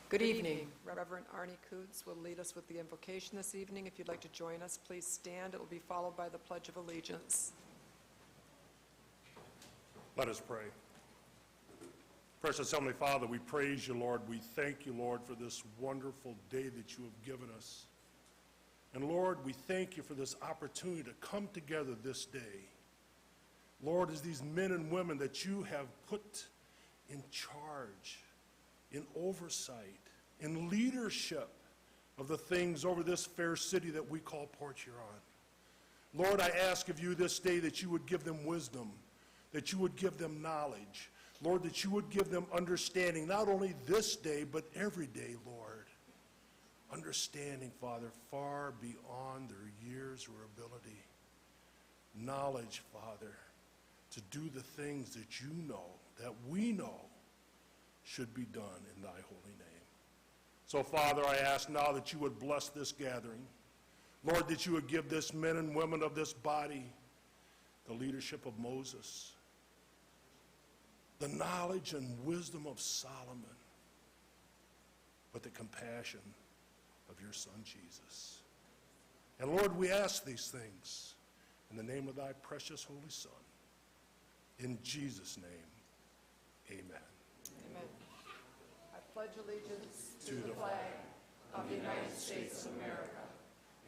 Good evening. Reverend Arnie Coots will lead us with the invocation this evening. If you'd like to join us, please stand. It will be followed by the Pledge of Allegiance. Let us pray. Precious Heavenly Father, we praise you, Lord. We thank you, Lord, for this wonderful day that you have given us. And Lord, we thank you for this opportunity to come together this day. Lord, as these men and women that you have put in charge, in oversight, in leadership of the things over this fair city that we call Port Huron. Lord, I ask of you this day that you would give them wisdom, that you would give them knowledge, Lord, that you would give them understanding, not only this day, but every day, Lord. Understanding, Father, far beyond their years or ability. Knowledge, Father, to do the things that you know, that we know, should be done in thy holy name. So, Father, I ask now that you would bless this gathering. Lord, that you would give this men and women of this body the leadership of Moses, the knowledge and wisdom of Solomon, but the compassion of your Son, Jesus. And Lord, we ask these things in the name of thy precious holy Son. In Jesus' name, amen. Amen. I pledge allegiance to the flag of the United States of America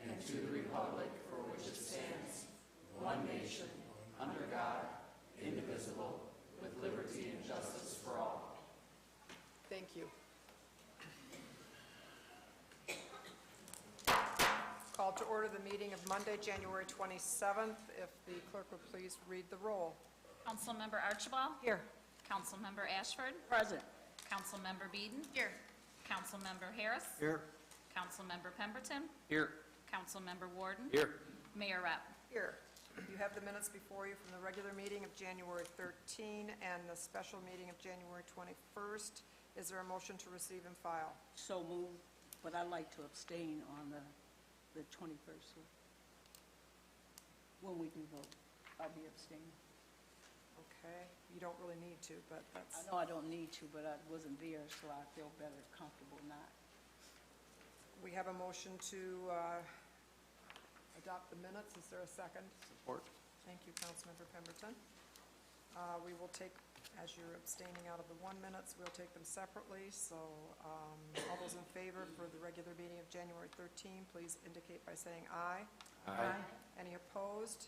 and to the republic for which it stands, one nation, under God, indivisible, with liberty and justice for all. Thank you. Call to order the meeting of Monday, January 27th. If the clerk would please read the roll. Councilmember Archibald? Here. Councilmember Ashford? Present. Councilmember Beeden? Here. Councilmember Harris? Here. Councilmember Pemberton? Here. Councilmember Warden? Here. Mayor Rapp? Here. You have the minutes before you from the regular meeting of January 13 and the special meeting of January 21st. Is there a motion to receive and file? So moved, but I'd like to abstain on the 21st. When we do vote, I'll be abstaining. Okay. You don't really need to, but that's... I know I don't need to, but I wasn't there, so I feel better, comfortable not. We have a motion to adopt the minutes. Is there a second? Support. Thank you, Councilmember Pemberton. We will take, as you're abstaining out of the 1 minutes, we'll take them separately. So all those in favor for the regular meeting of January 13, please indicate by saying aye. Aye. Any opposed?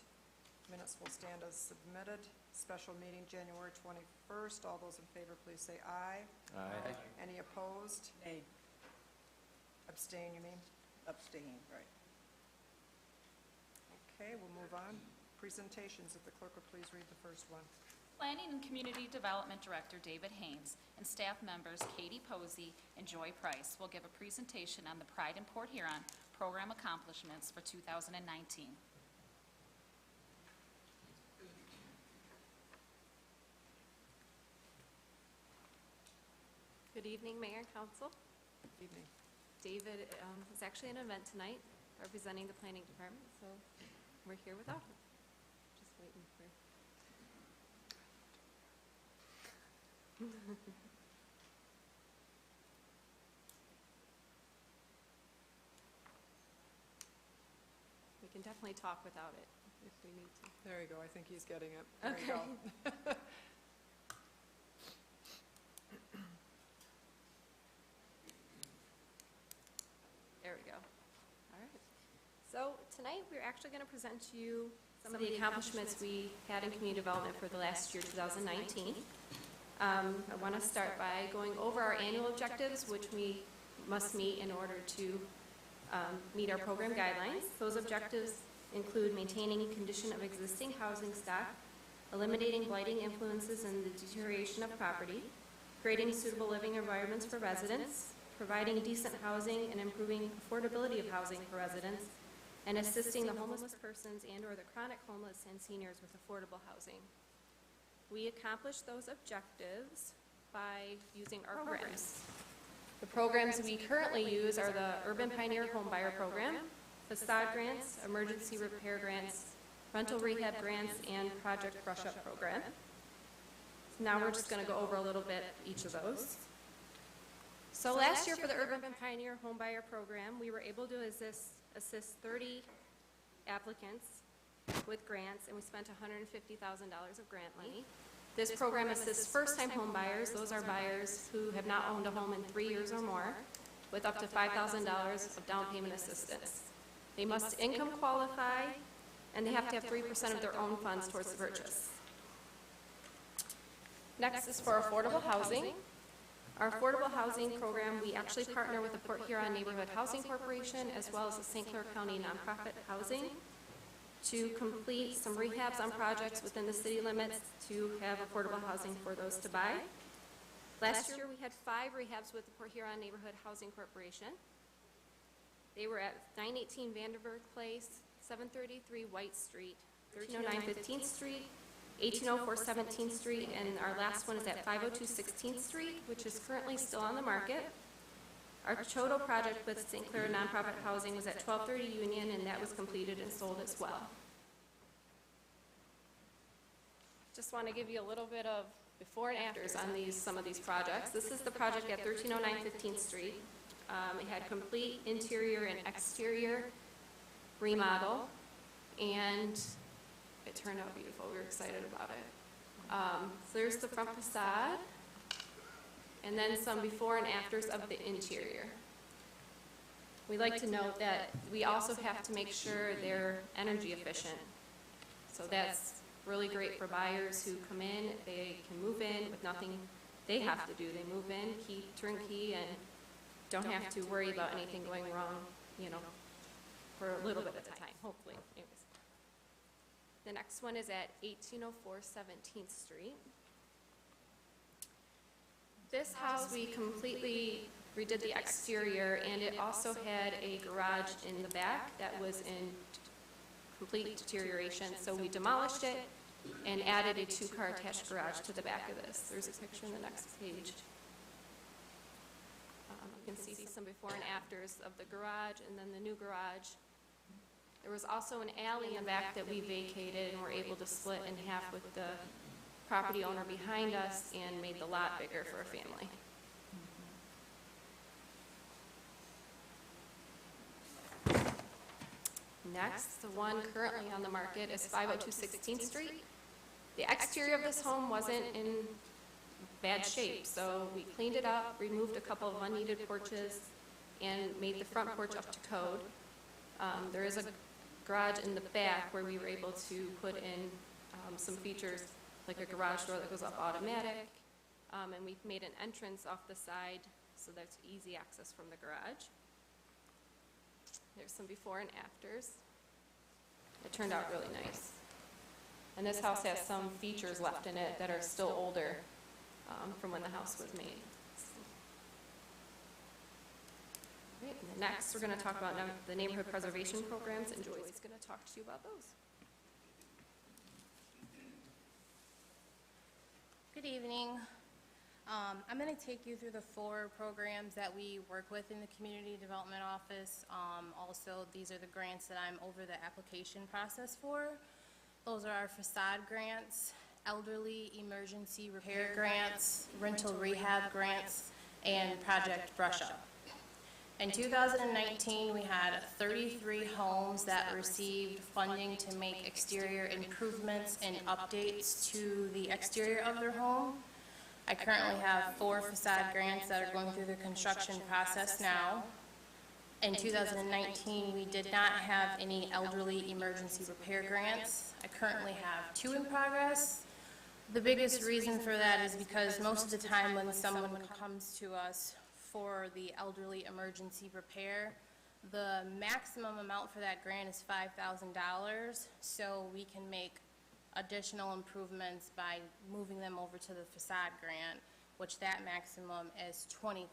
Minutes will stand as submitted. Special meeting January 21st. All those in favor, please say aye. Aye. Any opposed? Nay. Abstain, you mean? Abstain, right. Okay, we'll move on. Presentations, if the clerk would please read the first one. Planning and Community Development Director David Haynes and staff members Katie Posey and Joy Price will give a presentation on the Pride in Port Huron program accomplishments for 2019. Good evening, Mayor and Council. Good evening. David is actually at an event tonight representing the Planning Department, so we're here without him. Just waiting for... We can definitely talk without it if we need to. There you go. I think he's getting it. There Okay. you go. There we go. All right. So tonight we're actually going to present to you some of the accomplishments we had in community development for the last year, 2019. I want to start by going over our annual objectives, which we must meet in order to meet our program guidelines. Those objectives include maintaining condition of existing housing stock, eliminating blighting influences and the deterioration of property, creating suitable living environments for residents, providing decent housing and improving affordability of housing for residents, and assisting the homeless persons and or the chronic homeless and seniors with affordable housing. We accomplish those objectives by using our programs. The programs we currently use are the Urban Pioneer Homebuyer Program, facade grants, emergency repair grants, rental rehab grants, and Project Brush Up program. Now we're just going to go over a little bit each of those. So last year for the Urban Pioneer Homebuyer Program, we were able to assist 30 applicants with grants, and we spent $150,000 of grant money. This program assists first-time home buyers. Those are buyers who have not owned a home in 3 years or more, with up to $5,000 of down payment assistance. They must income qualify, and they have to have 3% of their own funds towards the purchase. Next is for affordable housing. Our affordable housing program, we actually partner with the Port Huron Neighborhood Housing Corporation as well as the St. Clair County Nonprofit Housing to complete some rehabs on projects within the city limits to have affordable housing for those to buy. Last year, we had 5 rehabs with the Port Huron Neighborhood Housing Corporation. They were at 918 Vanderburg Place, 733 White Street, 1309 15th Street, 1804 17th Street, and our last one is at 502 16th Street, which is currently still on the market. Our Choto project with St. Clair Nonprofit Housing was at 1230 Union, and that was completed and sold as well. Just want to give you a little bit of before and afters on some of these projects. This is the project at 1309 15th Street. It had complete interior and exterior remodel, and it turned out beautiful. We were excited about it. So there's the front facade, and then some before and afters of the interior. We like to note that we also have to make sure they're energy efficient. So that's really great for buyers who come in. They can move in with nothing they have to do. They move in, turnkey, and don't have to worry about anything going wrong, for a little bit at a time, hopefully. Anyways. The next one is at 1804 17th Street. This house, we completely redid the exterior, and it also had a garage in the back that was in complete deterioration. So we demolished it and added a 2-car attached garage to the back of this. There's a picture in the next page. You can see some before and afters of the garage and then the new garage. There was also an alley in the back that we vacated and were able to split in half with the property owner behind us and made the lot bigger for a family. Next, the one currently on the market is 502 16th Street. The exterior of this home wasn't in bad shape, so we cleaned it up, removed a couple of unneeded porches, and made the front porch up to code. There is a garage in the back where we were able to put in some features like a garage door that goes up automatic, and we've made an entrance off the side so that's easy access from the garage. There's some before and afters. It turned out really nice. And this house has some features left in it that are still older from when the house was made. Right, and next, we're going to talk about the neighborhood preservation programs, and Joy's going to talk to you about those. Good evening. I'm going to take you through the 4 programs that we work with in the Community Development Office. Also, these are the grants that I'm over the application process for. Those are our facade grants, elderly emergency repair grants, rental rehab grants, and project brush up. In 2019, we had 33 homes that received funding to make exterior improvements and updates to the exterior of their home. I currently have 4 facade grants that are going through the construction process now. In 2019, we did not have any elderly emergency repair grants. I currently have 2 in progress. The biggest reason for that is because most of the time when someone comes to us for the elderly emergency repair, the maximum amount for that grant is $5,000, so we can make additional improvements by moving them over to the facade grant, which that maximum is $20,000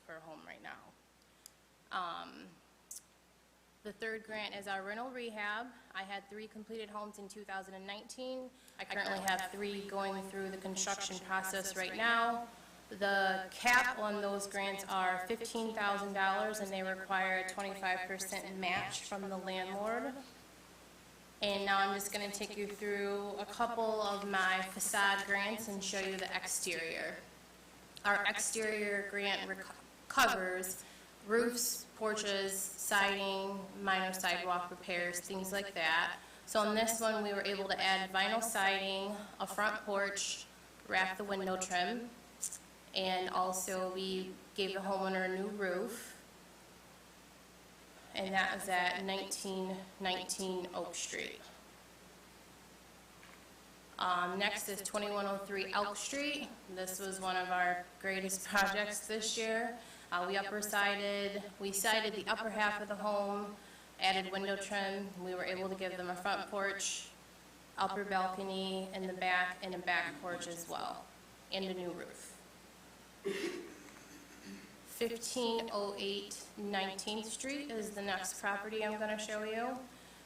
per home right now. The 3rd grant is our rental rehab. I had 3 completed homes in 2019. I currently have 3 going through the construction process right now. The cap on those grants are $15,000, and they require a 25% match from the landlord. And now I'm just going to take you through a couple of my facade grants and show you the exterior. Our exterior grant covers, roofs, porches, siding, minor sidewalk repairs, things like that. So on this one, we were able to add vinyl siding, a front porch, wrap the window trim, and also we gave the homeowner a new roof. And that was at 1919 Oak Street. Next is 2103 Elk Street. This was one of our greatest projects this year. We sided the upper half of the home, added window trim. We were able to give them a front porch, upper balcony in the back, and a back porch as well, and a new roof. 1508 19th Street is the next property I'm going to show you.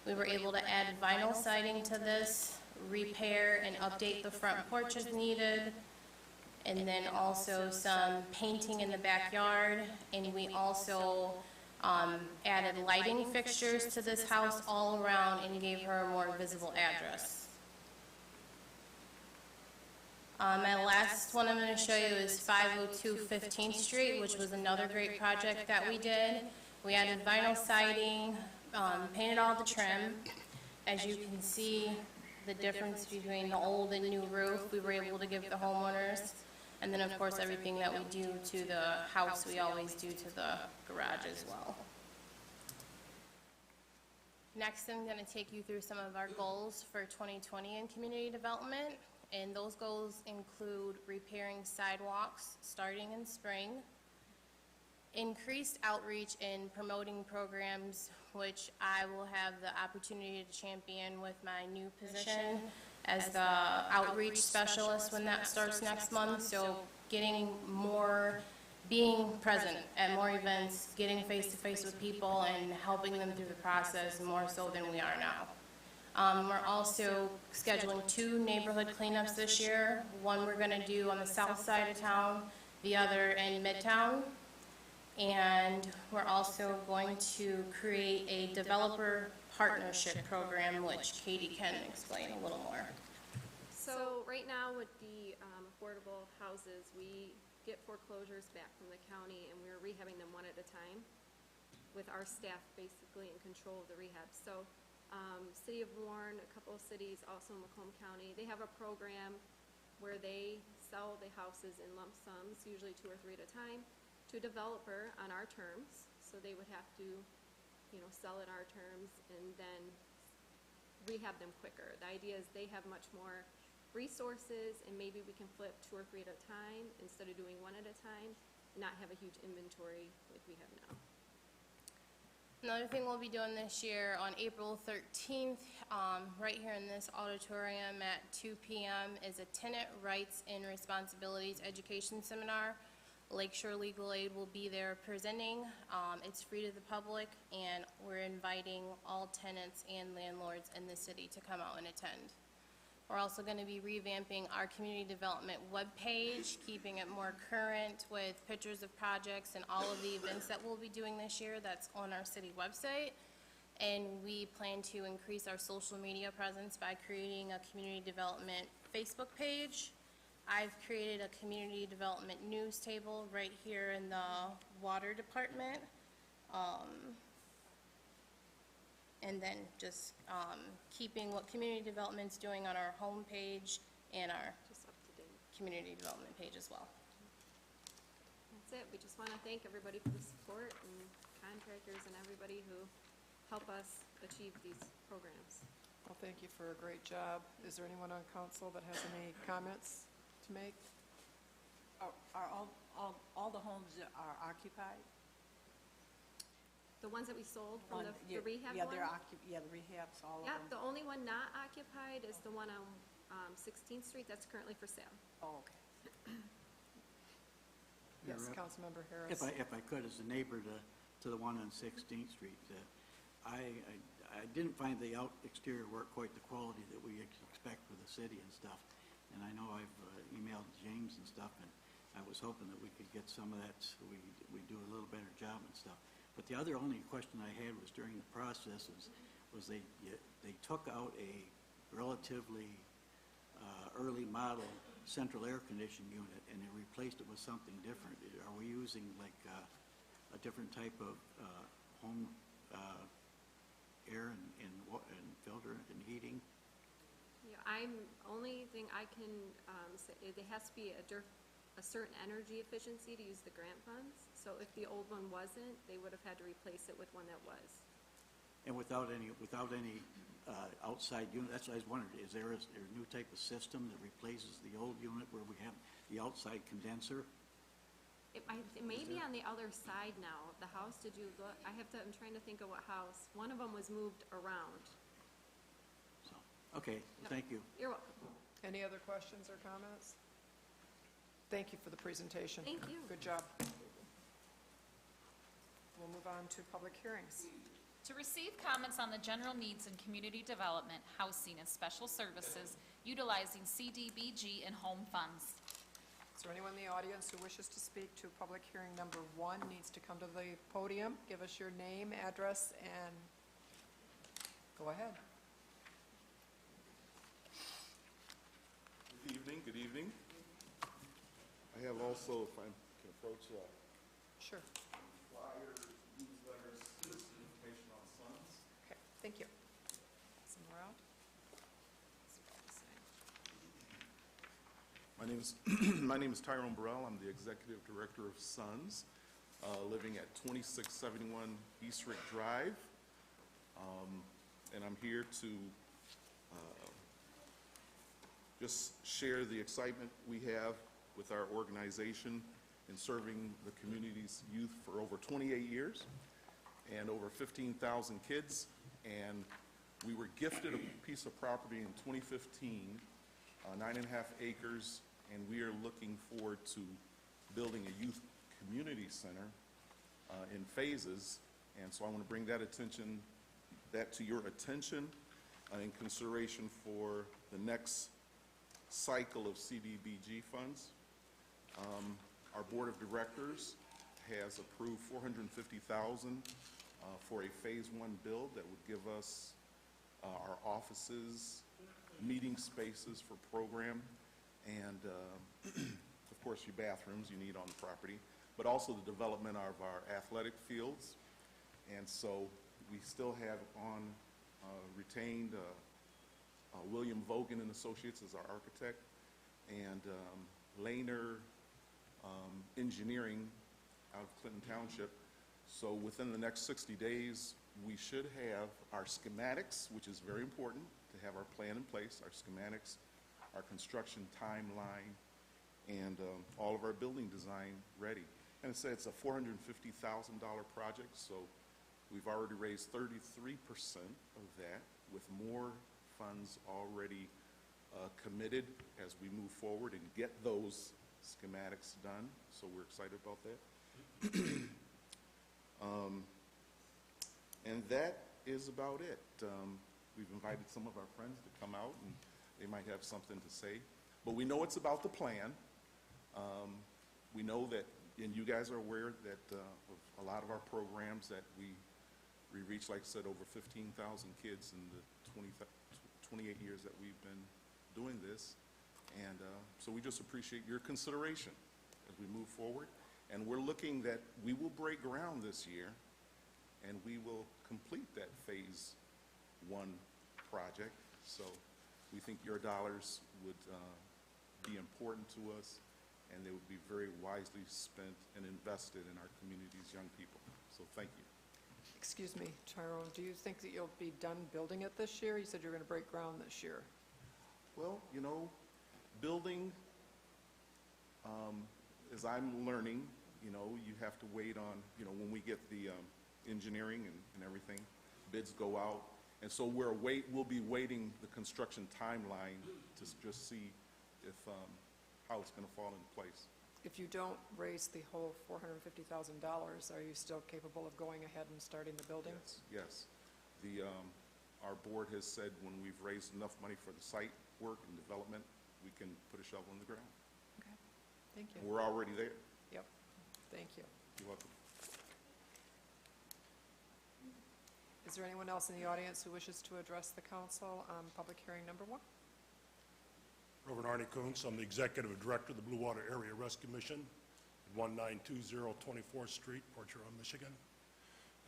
We were able to add vinyl siding to this, repair and update the front porch as needed, and then also some painting in the backyard. And we also added lighting fixtures to this house all around and gave her a more visible address. My last one I'm going to show you is 502 15th Street, which was another great project that we did. We added vinyl siding, painted all the trim. As you can see, the difference between the old and new roof, we were able to give the homeowners. And then, of course, everything that we do to the house, we always do to the garage as well. Next, I'm going to take you through some of our goals for 2020 in community development. And those goals include repairing sidewalks starting in spring, increased outreach in promoting programs, which I will have the opportunity to champion with my new position as the outreach specialist when that starts next month. So getting more, being present at more events, getting face-to-face with people and helping them through the process more so than we are now. We're also scheduling 2 neighborhood cleanups this year. One we're going to do on the south side of town, the other in Midtown. And we're also going to create a developer partnership program, which Katie can explain a little more. So right now with the affordable houses, we get foreclosures back from the county and we're rehabbing them one at a time with our staff basically in control of the rehab. So City of Warren, a couple of cities, also in Macomb County, they have a program where they sell the houses in lump sums, usually 2 or 3 at a time, to a developer on our terms. So they would have to, sell at our terms and then rehab them quicker. The idea is they have much more resources and maybe we can flip 2 or 3 at a time instead of doing 1 at a time and not have a huge inventory like we have now. Another thing we'll be doing this year on April 13th, right here in this auditorium at 2 p.m. is a Tenant Rights and Responsibilities Education Seminar. Lakeshore Legal Aid will be there presenting. It's free to the public, and we're inviting all tenants and landlords in the city to come out and attend. We're also going to be revamping our community development webpage, keeping it more current with pictures of projects and all of the events that we'll be doing this year that's on our city website. And we plan to increase our social media presence by creating a community development Facebook page. I've created a community development news table right here in the water department. And then just keeping what community development's doing on our homepage and our Just up to date. community development page as well. That's it. We just want to thank everybody for the support and contractors and everybody who help us achieve these programs. Well, thank you for a great job. Is there anyone on council that has any comments to make? Are all the homes that are occupied? The ones that we sold from the rehab one? The rehabs, all of Yeah, them. the only one not occupied is the one on 16th Street. That's currently for sale. Oh, okay. Yes, Rep. Councilmember Harris. If I could, as a neighbor to the one on 16th Street, I didn't find the exterior work quite the quality that we expect for the city and stuff. And I know I've emailed James and stuff, and I was hoping that we could get some of that so we do a little better job and stuff. But the only question I had was during the process was they took out a relatively early model central air conditioning unit, and they replaced it with something different. Are we using like a different type of home air and filter and heating? Yeah, only thing I can say, it has to be a certain energy efficiency to use the grant funds. So if the old one wasn't, they would have had to replace it with one that was. And without any outside unit, that's what I was wondering, is there a new type of system that replaces the old unit where we have the outside condenser? It may be on the other side now. The house, did you look? I'm trying to think of what house. One of them was moved around. So, okay, thank you. You're welcome. Any other questions or comments? Thank you for the presentation. Thank you. Good job. We'll move on to public hearings. To receive comments on the general needs in community development, housing, and special services utilizing CDBG and home funds. Is there anyone in the audience who wishes to speak to public hearing number 1, needs to come to the podium, give us your name, address, and go ahead. Good evening, good evening. I have also, if I can approach, Sure. flyers, newsletters, just information on SUNS. Okay, thank you. Some around. See what to say. My name is Tyrone Burrell. I'm the Executive Director of SUNS, living at 2671 East Rick Drive. And I'm here to just share the excitement we have with our organization in serving the community's youth for over 28 years and over 15,000 kids. And we were gifted a piece of property in 2015, 9.5 acres, and we are looking forward to building a youth community center in phases. And so I want to bring that to your attention in consideration for the next cycle of CDBG funds. Our board of directors has approved $450,000 for a phase 1 build that would give us our offices, meeting spaces for program, and of course your bathrooms you need on the property, but also the development of our athletic fields. And so we still have on retained William Vogan and Associates as our architect, and Lehner Engineering out of Clinton Township. So within the next 60 days, we should have our schematics, which is very important to have our plan in place, our schematics, our construction timeline, and all of our building design ready. And it's a $450,000 project, so we've already raised 33% of that, with more funds already committed as we move forward and get those schematics done. So we're excited about that. And that is about it. We've invited some of our friends to come out, and they might have something to say. But we know it's about the plan. We know that, and you guys are aware that of a lot of our programs that we reach, like I said, over 15,000 kids in the 28 years that we've been doing this. And so we just appreciate your consideration as we move forward. And we're looking that we will break ground this year, and we will complete that phase 1 project. So we think your dollars would be important to us, and they would be very wisely spent and invested in our community's young people. So thank you. Excuse me, Tyrone, do you think that you'll be done building it this year? You said you're going to break ground this year. Well, you know, building, as I'm learning, you know, you have to wait on, you know, when we get the engineering and everything, bids go out. And so we'll be waiting the construction timeline to just see if, how it's going to fall into place. If you don't raise the whole $450,000, are you still capable of going ahead and starting the building? Yes. Our board has said when we've raised enough money for the site work and development, we can put a shovel in the ground. Okay, thank you. We're already there. Yep, thank you. You're welcome. Is there anyone else in the audience who wishes to address the council on public hearing number 1? Reverend Arnie Kuntz. I'm the Executive Director of the Blue Water Area Rescue Mission at 1920 24th Street, Port Huron, Michigan.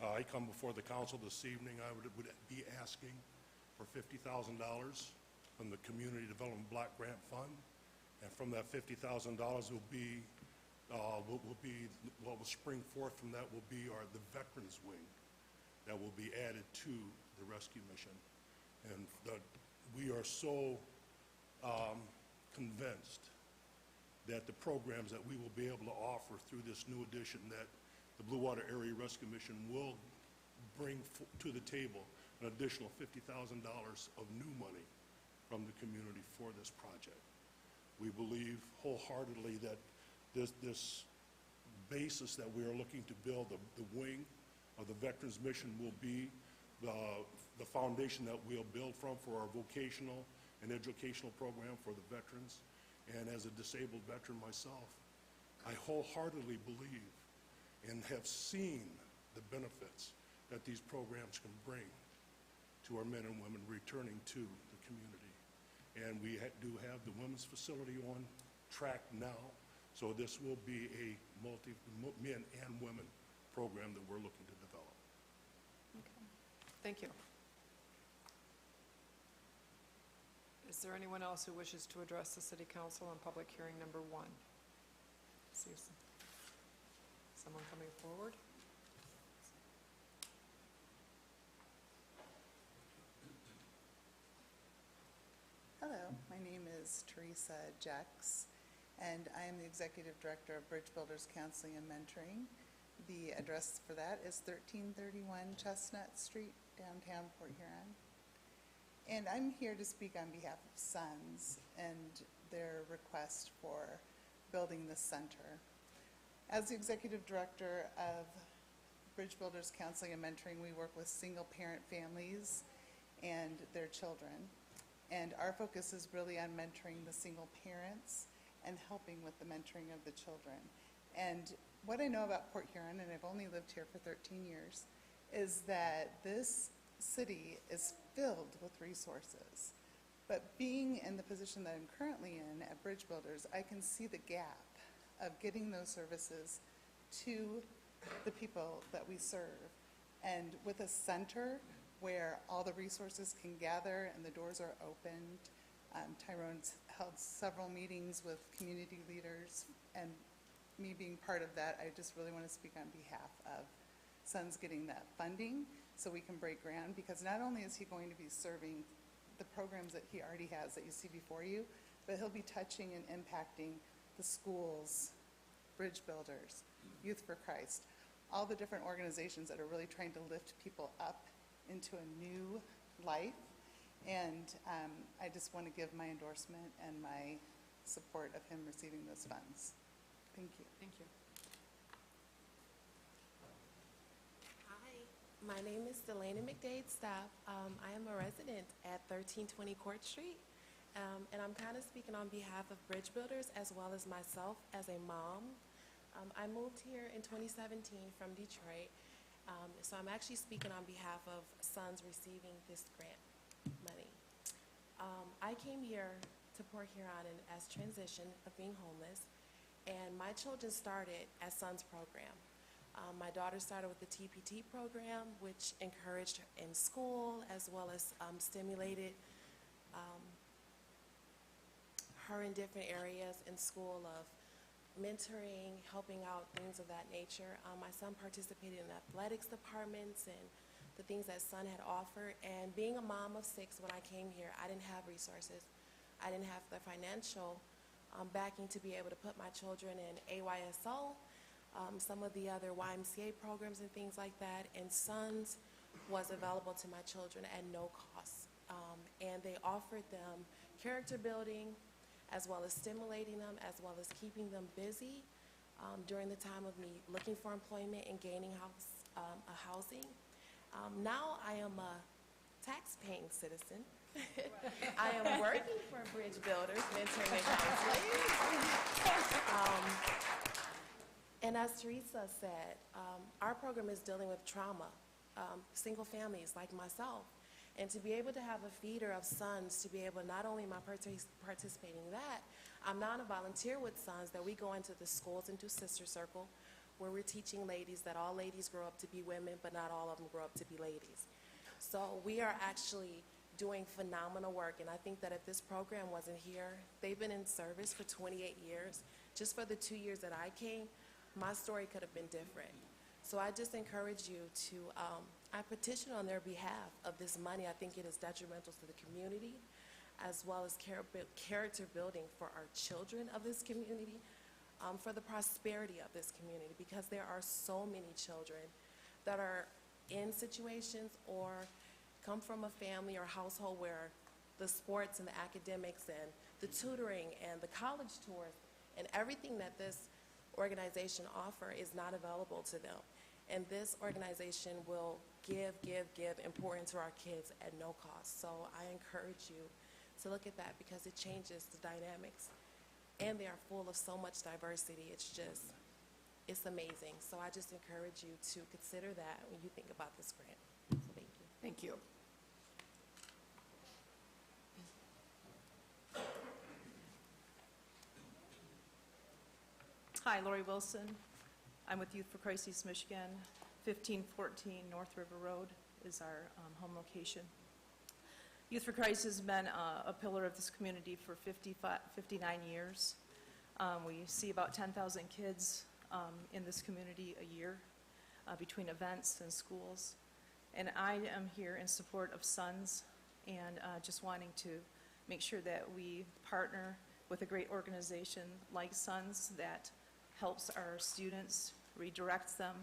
I come before the council this evening. I would be asking for $50,000 from the Community Development Block Grant Fund, and from that $50,000 will be what will spring forth from that will be the Veterans Wing that will be added to the rescue mission. And we are so convinced that the programs that we will be able to offer through this new addition, that the Blue Water Area Rescue Mission will bring to the table an additional $50,000 of new money from the community for this project. We believe wholeheartedly that this basis that we are looking to build, the wing of the Veterans Mission, will be the foundation that we'll build from for our vocational and educational program for the veterans. And as a disabled veteran myself, I wholeheartedly believe and have seen the benefits that these programs can bring to our men and women returning to the community. And we do have the women's facility on track now, so this will be a men and women program that we're looking to develop. Okay. Thank you. Is there anyone else who wishes to address the City Council on public hearing number 1? See someone coming forward? Hello, my name is Teresa Jex, and I am the Executive Director of Bridge Builders Counseling and Mentoring. The address for that is 1331 Chestnut Street, downtown Port Huron. And I'm here to speak on behalf of SONS and their request for building this center. As the Executive Director of Bridge Builders Counseling and Mentoring, we work with single-parent families and their children. And our focus is really on mentoring the single parents and helping with the mentoring of the children. And what I know about Port Huron, and I've only lived here for 13 years, is that this city is filled with resources. But being in the position that I'm currently in at Bridge Builders, I can see the gap of getting those services to the people that we serve. And with a center where all the resources can gather and the doors are opened, Tyrone's held several meetings with community leaders, and me being part of that, I just really want to speak on behalf of SONS getting that funding so we can break ground, because not only is he going to be serving the programs that he already has that you see before you, but he'll be touching and impacting the schools, Bridge Builders, Youth for Christ, all the different organizations that are really trying to lift people up into a new life. And I just want to give my endorsement and my support of him receiving those funds. Thank you. Thank you. Hi, my name is Delaney McDade Staff. I am a resident at 1320 Court Street, and I'm kind of speaking on behalf of Bridge Builders as well as myself as a mom. I moved here in 2017 from Detroit, so I'm actually speaking on behalf of SONS receiving this grant money. I came here to Port Huron as transition of being homeless, and my children started at SONS program. My daughter started with the TPT program, which encouraged her in school as well as stimulated her in different areas in school of mentoring, helping out, things of that nature. My son participated in athletics departments and the things that son had offered. And being a mom of 6, when I came here, I didn't have resources. I didn't have the financial backing to be able to put my children in AYSO, some of the other YMCA programs and things like that. And SONS was available to my children at no cost. And they offered them character building, as well as stimulating them, as well as keeping them busy during the time of me looking for employment and gaining housing. Now I am a tax-paying citizen. I am working for Bridge Builders, mentoring and counseling. And as Teresa said, our program is dealing with trauma, single families like myself. And to be able to have a feeder of sons, to be able, not only am I participating in that, I'm now a volunteer with Sons that we go into the schools and do Sister Circle, where we're teaching ladies that all ladies grow up to be women, but not all of them grow up to be ladies. So we are actually doing phenomenal work, and I think that if this program wasn't here, they've been in service for 28 years. Just for the 2 years that I came, my story could have been different. So I just encourage you to, I petition on their behalf of this money. I think it is detrimental to the community, as well as character building for our children of this community, for the prosperity of this community, because there are so many children that are in situations or come from a family or household where the sports and the academics and the tutoring and the college tours and everything that this organization offer is not available to them. And this organization will give importance to our kids at no cost. So I encourage you to look at that, because it changes the dynamics. And they are full of so much diversity. It's amazing. So I just encourage you to consider that when you think about this grant. So thank you. Thank you. Hi, Lori Wilson. I'm with Youth for Christ East Michigan. 1514 North River Road is our home location. Youth for Christ has been a pillar of this community for 59 years. We see about 10,000 kids in this community a year between events and schools. And I am here in support of Sons, and just wanting to make sure that we partner with a great organization like Sons that helps our students, redirects them.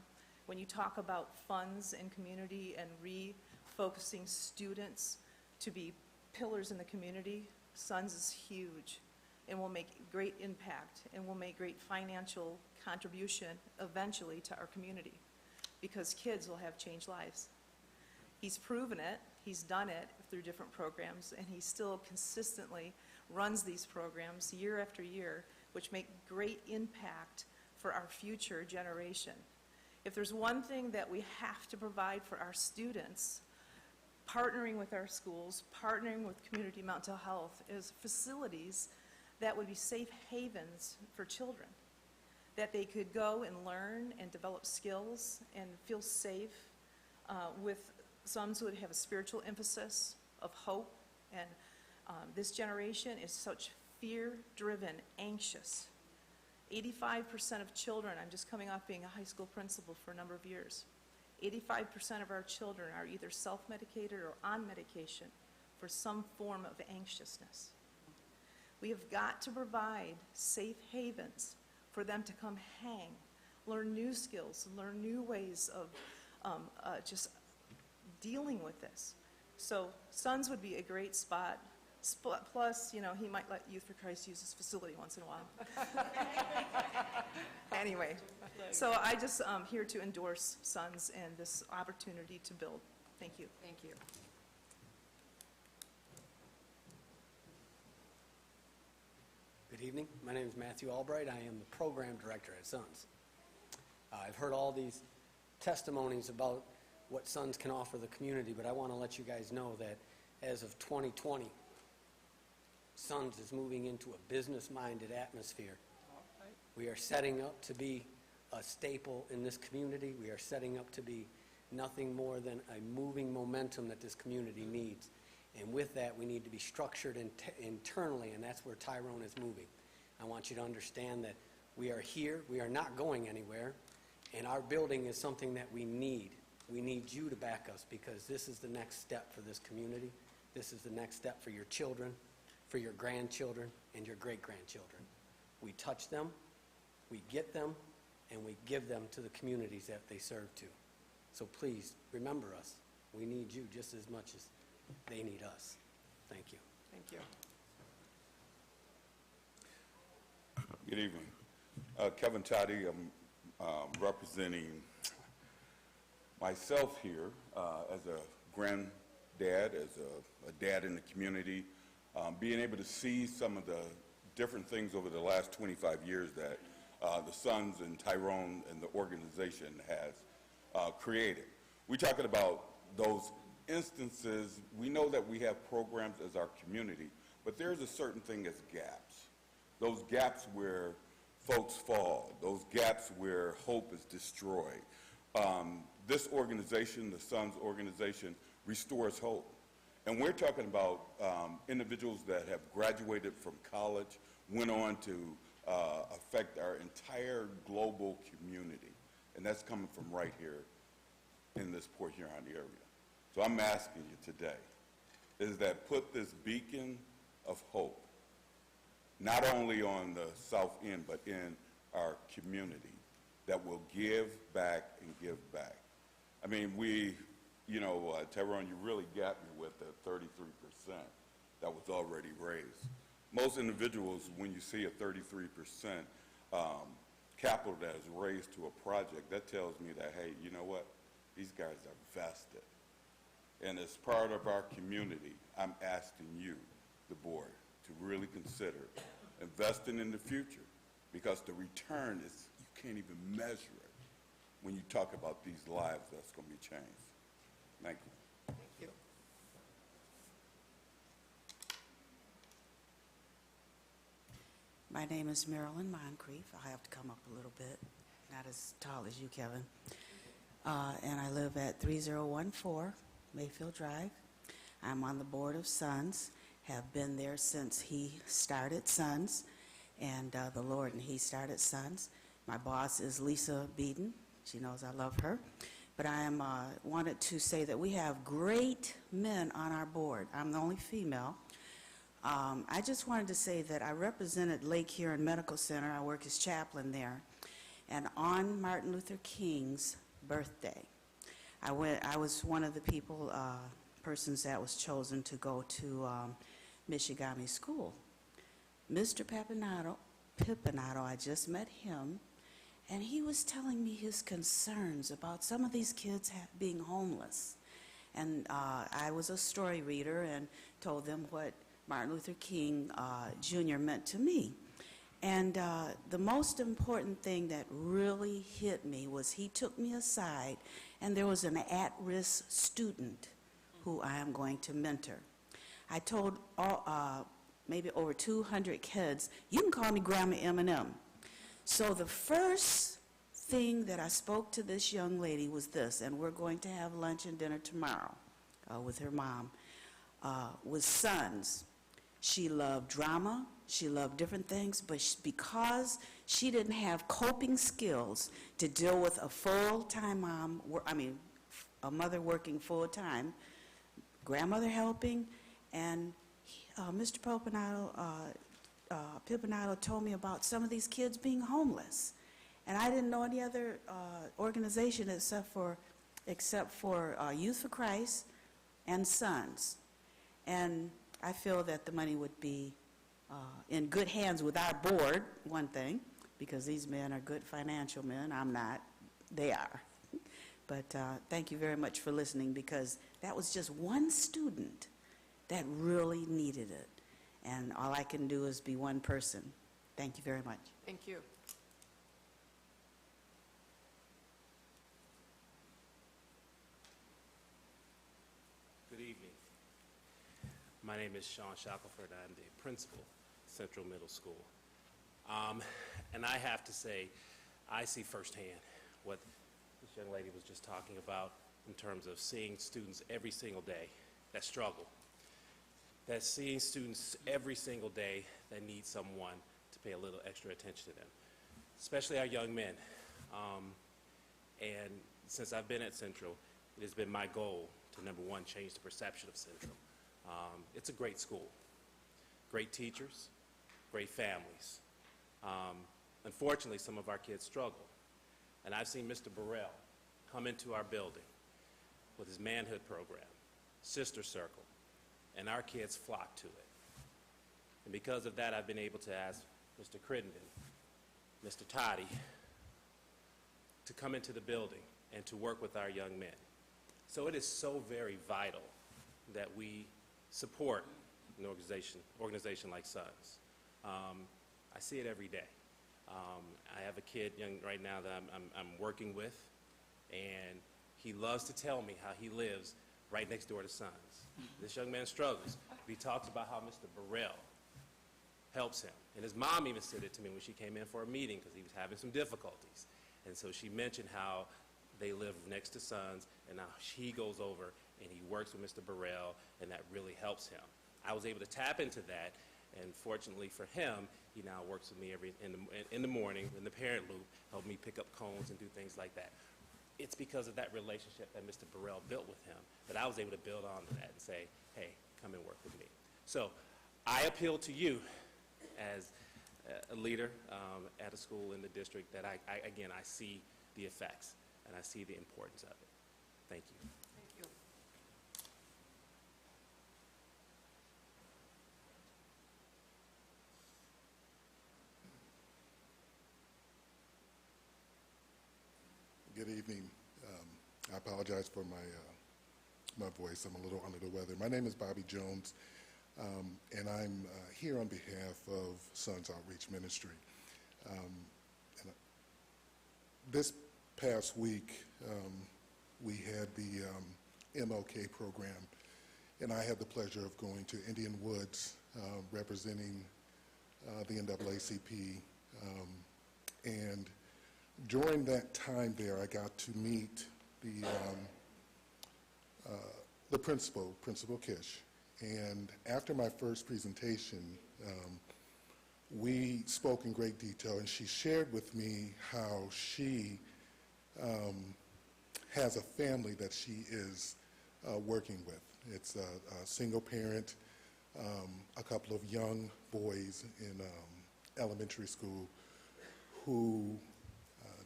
When you talk about funds and community and refocusing students to be pillars in the community, Sons is huge and will make great impact and will make great financial contribution eventually to our community, because kids will have changed lives. He's proven it, he's done it through different programs, and he still consistently runs these programs year after year, which make great impact for our future generation. If there's one thing that we have to provide for our students, partnering with our schools, partnering with community mental health, is facilities that would be safe havens for children, that they could go and learn and develop skills and feel safe with Sons who would have a spiritual emphasis of hope. And this generation is such fear-driven, anxious. 85% of children, I'm just coming off being a high school principal for a number of years, 85% of our children are either self-medicated or on medication for some form of anxiousness. We have got to provide safe havens for them to come hang, learn new skills, learn new ways of just dealing with this. So Sons would be a great spot. Plus, you know, he might let Youth for Christ use his facility once in a while. Anyway, so I just here to endorse Sons and this opportunity to build. Thank you. Thank you. Good evening. My name is Matthew Albright. I am the program director at Sons. I've heard all these testimonies about what Sons can offer the community, but I want to let you guys know that as of 2020, Sons is moving into a business-minded atmosphere. We are setting up to be a staple in this community. We are setting up to be nothing more than a moving momentum that this community needs. And with that, we need to be structured internally, and that's where Tyrone is moving. I want you to understand that we are here. We are not going anywhere. And our building is something that we need. We need you to back us, because this is the next step for this community. This is the next step for your children, for your grandchildren, and your great-grandchildren. We touch them, we get them, and we give them to the communities that they serve to. So please, remember us. We need you just as much as they need us. Thank you. Thank you. Good evening. Kevin Toddy. I'm representing myself here as a granddad, as a dad in the community, being able to see some of the different things over the last 25 years that the Sons and Tyrone and the organization has created. We're talking about those instances, we know that we have programs as our community, but there's a certain thing as gaps. Those gaps where folks fall, those gaps where hope is destroyed. This organization, the Sons organization, restores hope. And we're talking about individuals that have graduated from college, went on to affect our entire global community. And that's coming from right here in this Port Huron area. So I'm asking you today, is that put this beacon of hope, not only on the south end, but in our community, that will give back and give back. I mean, Tyrone, you really got me with the 33% that was already raised. Most individuals, when you see a 33% capital that is raised to a project, that tells me that, hey, you know what? These guys are vested. And as part of our community, I'm asking you, the board, to really consider investing in the future, because the return is, you can't even measure it when you talk about these lives that's going to be changed. Thank you. Thank you. My name is Marilyn Moncrief. I have to come up a little bit, not as tall as you, Kevin. And I live at 3014 Mayfield Drive. I'm on the board of Sons, have been there since he started Sons, and the Lord and he started Sons. My boss is Lisa Beeden. She knows I love her. But I wanted to say that we have great men on our board. I'm the only female. I just wanted to say that I represented Lake Huron Medical Center. I work as chaplain there. And on Martin Luther King's birthday, I was one of the persons that was chosen to go to Michigami School. Mr. Pipinato, I just met him, and he was telling me his concerns about some of these kids being homeless. And I was a story reader and told them what Martin Luther King Jr. meant to me. And the most important thing that really hit me was he took me aside, and there was an at-risk student who I am going to mentor. I told maybe over 200 kids, you can call me Grandma M&M. So the first thing that I spoke to this young lady was this, and we're going to have lunch and dinner tomorrow with her mom, was Sons. She loved drama, she loved different things, but because she didn't have coping skills to deal with a full-time mom, a mother working full-time, grandmother helping, and Mr. Pipinato told me about some of these kids being homeless. And I didn't know any other organization except for Youth for Christ and Sons. And I feel that the money would be in good hands with our board, one thing, because these men are good financial men. I'm not. They are. But thank you very much for listening, because that was just one student that really needed it. And all I can do is be one person. Thank you very much. Thank you. Good evening. My name is Sean Shackelford. I'm the principal at Central Middle School. And I have to say, I see firsthand what this young lady was just talking about in terms of seeing students every single day that struggle. That's seeing students every single day that need someone to pay a little extra attention to them, especially our young men. And since I've been at Central, it has been my goal to, number one, change the perception of Central. It's a great school, great teachers, great families. Unfortunately, some of our kids struggle. And I've seen Mr. Burrell come into our building with his manhood program, Sister Circle, and our kids flock to it. And because of that, I've been able to ask Mr. Crittenden, Mr. Toddy, to come into the building and to work with our young men. So it is so very vital that we support an organization like Sons. I see it every day. I have a kid right now that I'm working with, and he loves to tell me how he lives right next door to Sons. This young man struggles. He talks about how Mr. Burrell helps him. And his mom even said it to me when she came in for a meeting because he was having some difficulties. And so she mentioned how they live next to Sons, and now he goes over and he works with Mr. Burrell, and that really helps him. I was able to tap into that, and fortunately for him, he now works with me in the morning in the parent loop, help me pick up cones and do things like that. It's because of that relationship that Mr. Burrell built with him that I was able to build on to that and say, hey, come and work with me. So I appeal to you as a leader at a school in the district that I see the effects and I see the importance of it. Thank you. Thank you. Good evening. I apologize for my voice. I'm a little under the weather. My name is Bobby Jones, and I'm here on behalf of Sons Outreach Ministry. This past week, we had the MLK program, and I had the pleasure of going to Indian Woods, representing the NAACP, and during that time there, I got to meet the principal, Principal Kish, and after my first presentation, we spoke in great detail, and she shared with me how she has a family that she is working with. It's a single parent, a couple of young boys in elementary school who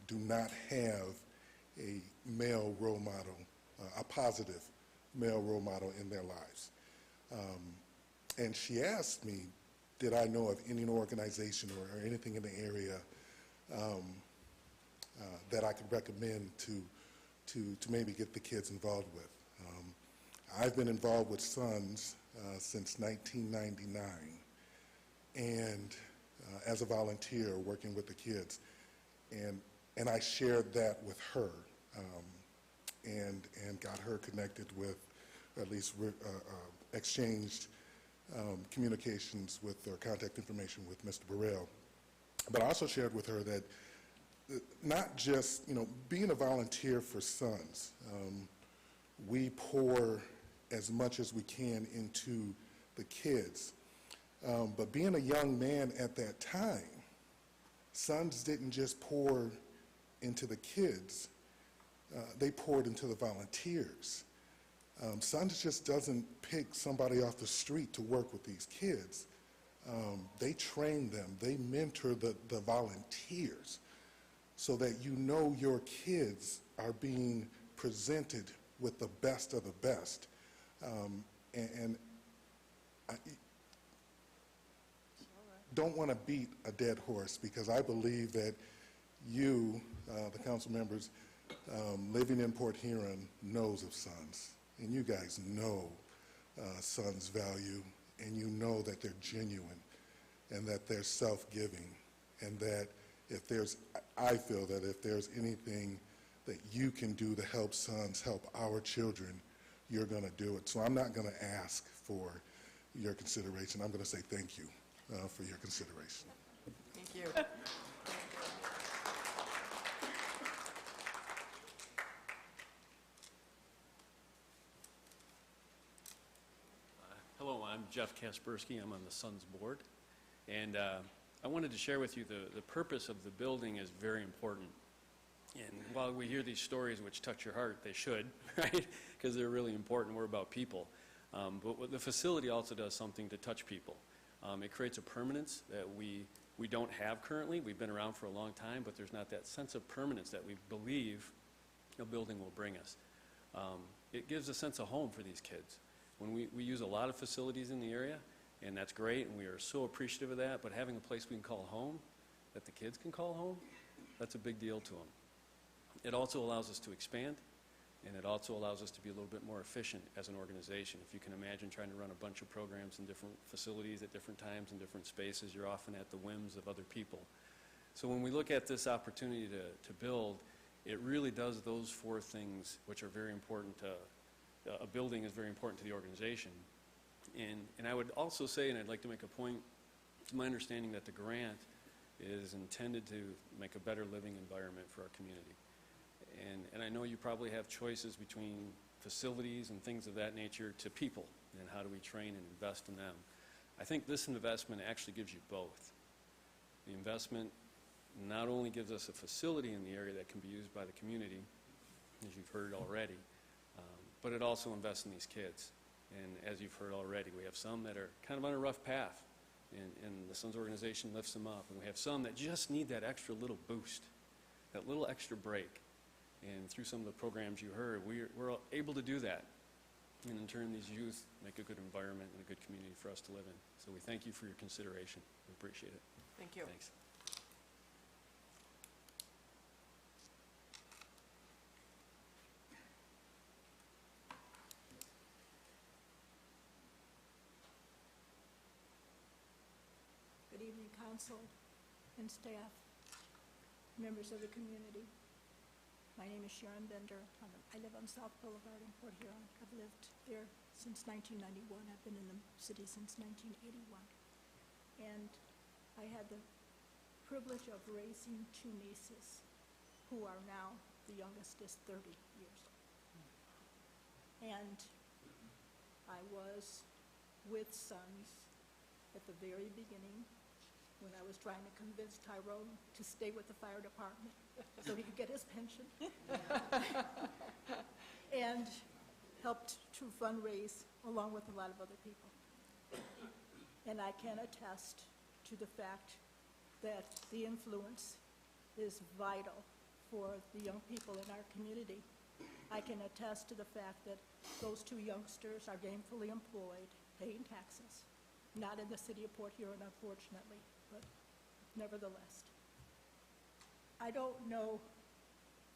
do not have a male role model, a positive male role model in their lives. And she asked me, did I know of any organization or anything in the area that I could recommend to maybe get the kids involved with. I've been involved with Sons since 1999, and as a volunteer working with the kids. And I shared that with her and got her connected with, or at least exchanged communications with, or contact information with Mr. Burrell. But I also shared with her that not just, being a volunteer for Sons, we pour as much as we can into the kids. But being a young man at that time, Sons didn't just pour into the kids, they poured into the volunteers. Sons just doesn't pick somebody off the street to work with these kids. They train them, they mentor the volunteers so that your kids are being presented with the best of the best. And I don't want to beat a dead horse, because I believe that you, the council members, living in Port Huron, knows of Sons. And you guys know Sons' value, and you know that they're genuine and that they're self-giving, and that I feel that if there's anything that you can do to help Sons help our children, you're going to do it. So I'm not going to ask for your consideration. I'm going to say thank you for your consideration. Thank you. Hello, I'm Jeff Kaspersky. I'm on the Sons board. And I wanted to share with you the purpose of the building is very important. And while we hear these stories which touch your heart, they should, right? Because they're really important. We're about people. But the facility also does something to touch people. It creates a permanence that we don't have currently. We've been around for a long time, but there's not that sense of permanence that we believe a building will bring us. It gives a sense of home for these kids. When we use a lot of facilities in the area, and that's great, and we are so appreciative of that, but having a place we can call home, that the kids can call home, that's a big deal to them. It also allows us to expand, and it also allows us to be a little bit more efficient as an organization. If you can imagine trying to run a bunch of programs in different facilities at different times in different spaces, you're often at the whims of other people. So when we look at this opportunity to build, it really does those four things which are very important a building is very important to the organization. And I would also say, and I'd like to make a point, it's my understanding that the grant is intended to make a better living environment for our community. And I know you probably have choices between facilities and things of that nature to people, and how do we train and invest in them. I think this investment actually gives you both. The investment not only gives us a facility in the area that can be used by the community, as you've heard already, but it also invests in these kids. And as you've heard already, we have some that are kind of on a rough path, and the Sons organization lifts them up. And we have some that just need that extra little boost, that little extra break. And through some of the programs you heard, we're able to do that. And in turn, these youth make a good environment and a good community for us to live in. So we thank you for your consideration. We appreciate it. Thank you. Thanks. Good evening, council and staff, members of the community. My name is Sharon Bender. I live on South Boulevard in Port Huron. I've lived there since 1991. I've been in the city since 1981. And I had the privilege of raising two nieces who are now, the youngest is 30 years old. And I was with Sons at the very beginning when I was trying to convince Tyrone to stay with the fire department so he could get his pension. And helped to fundraise along with a lot of other people. And I can attest to the fact that the influence is vital for the young people in our community. I can attest to the fact that those two youngsters are gainfully employed, paying taxes. Not in the city of Port Huron, unfortunately, but nevertheless. I don't know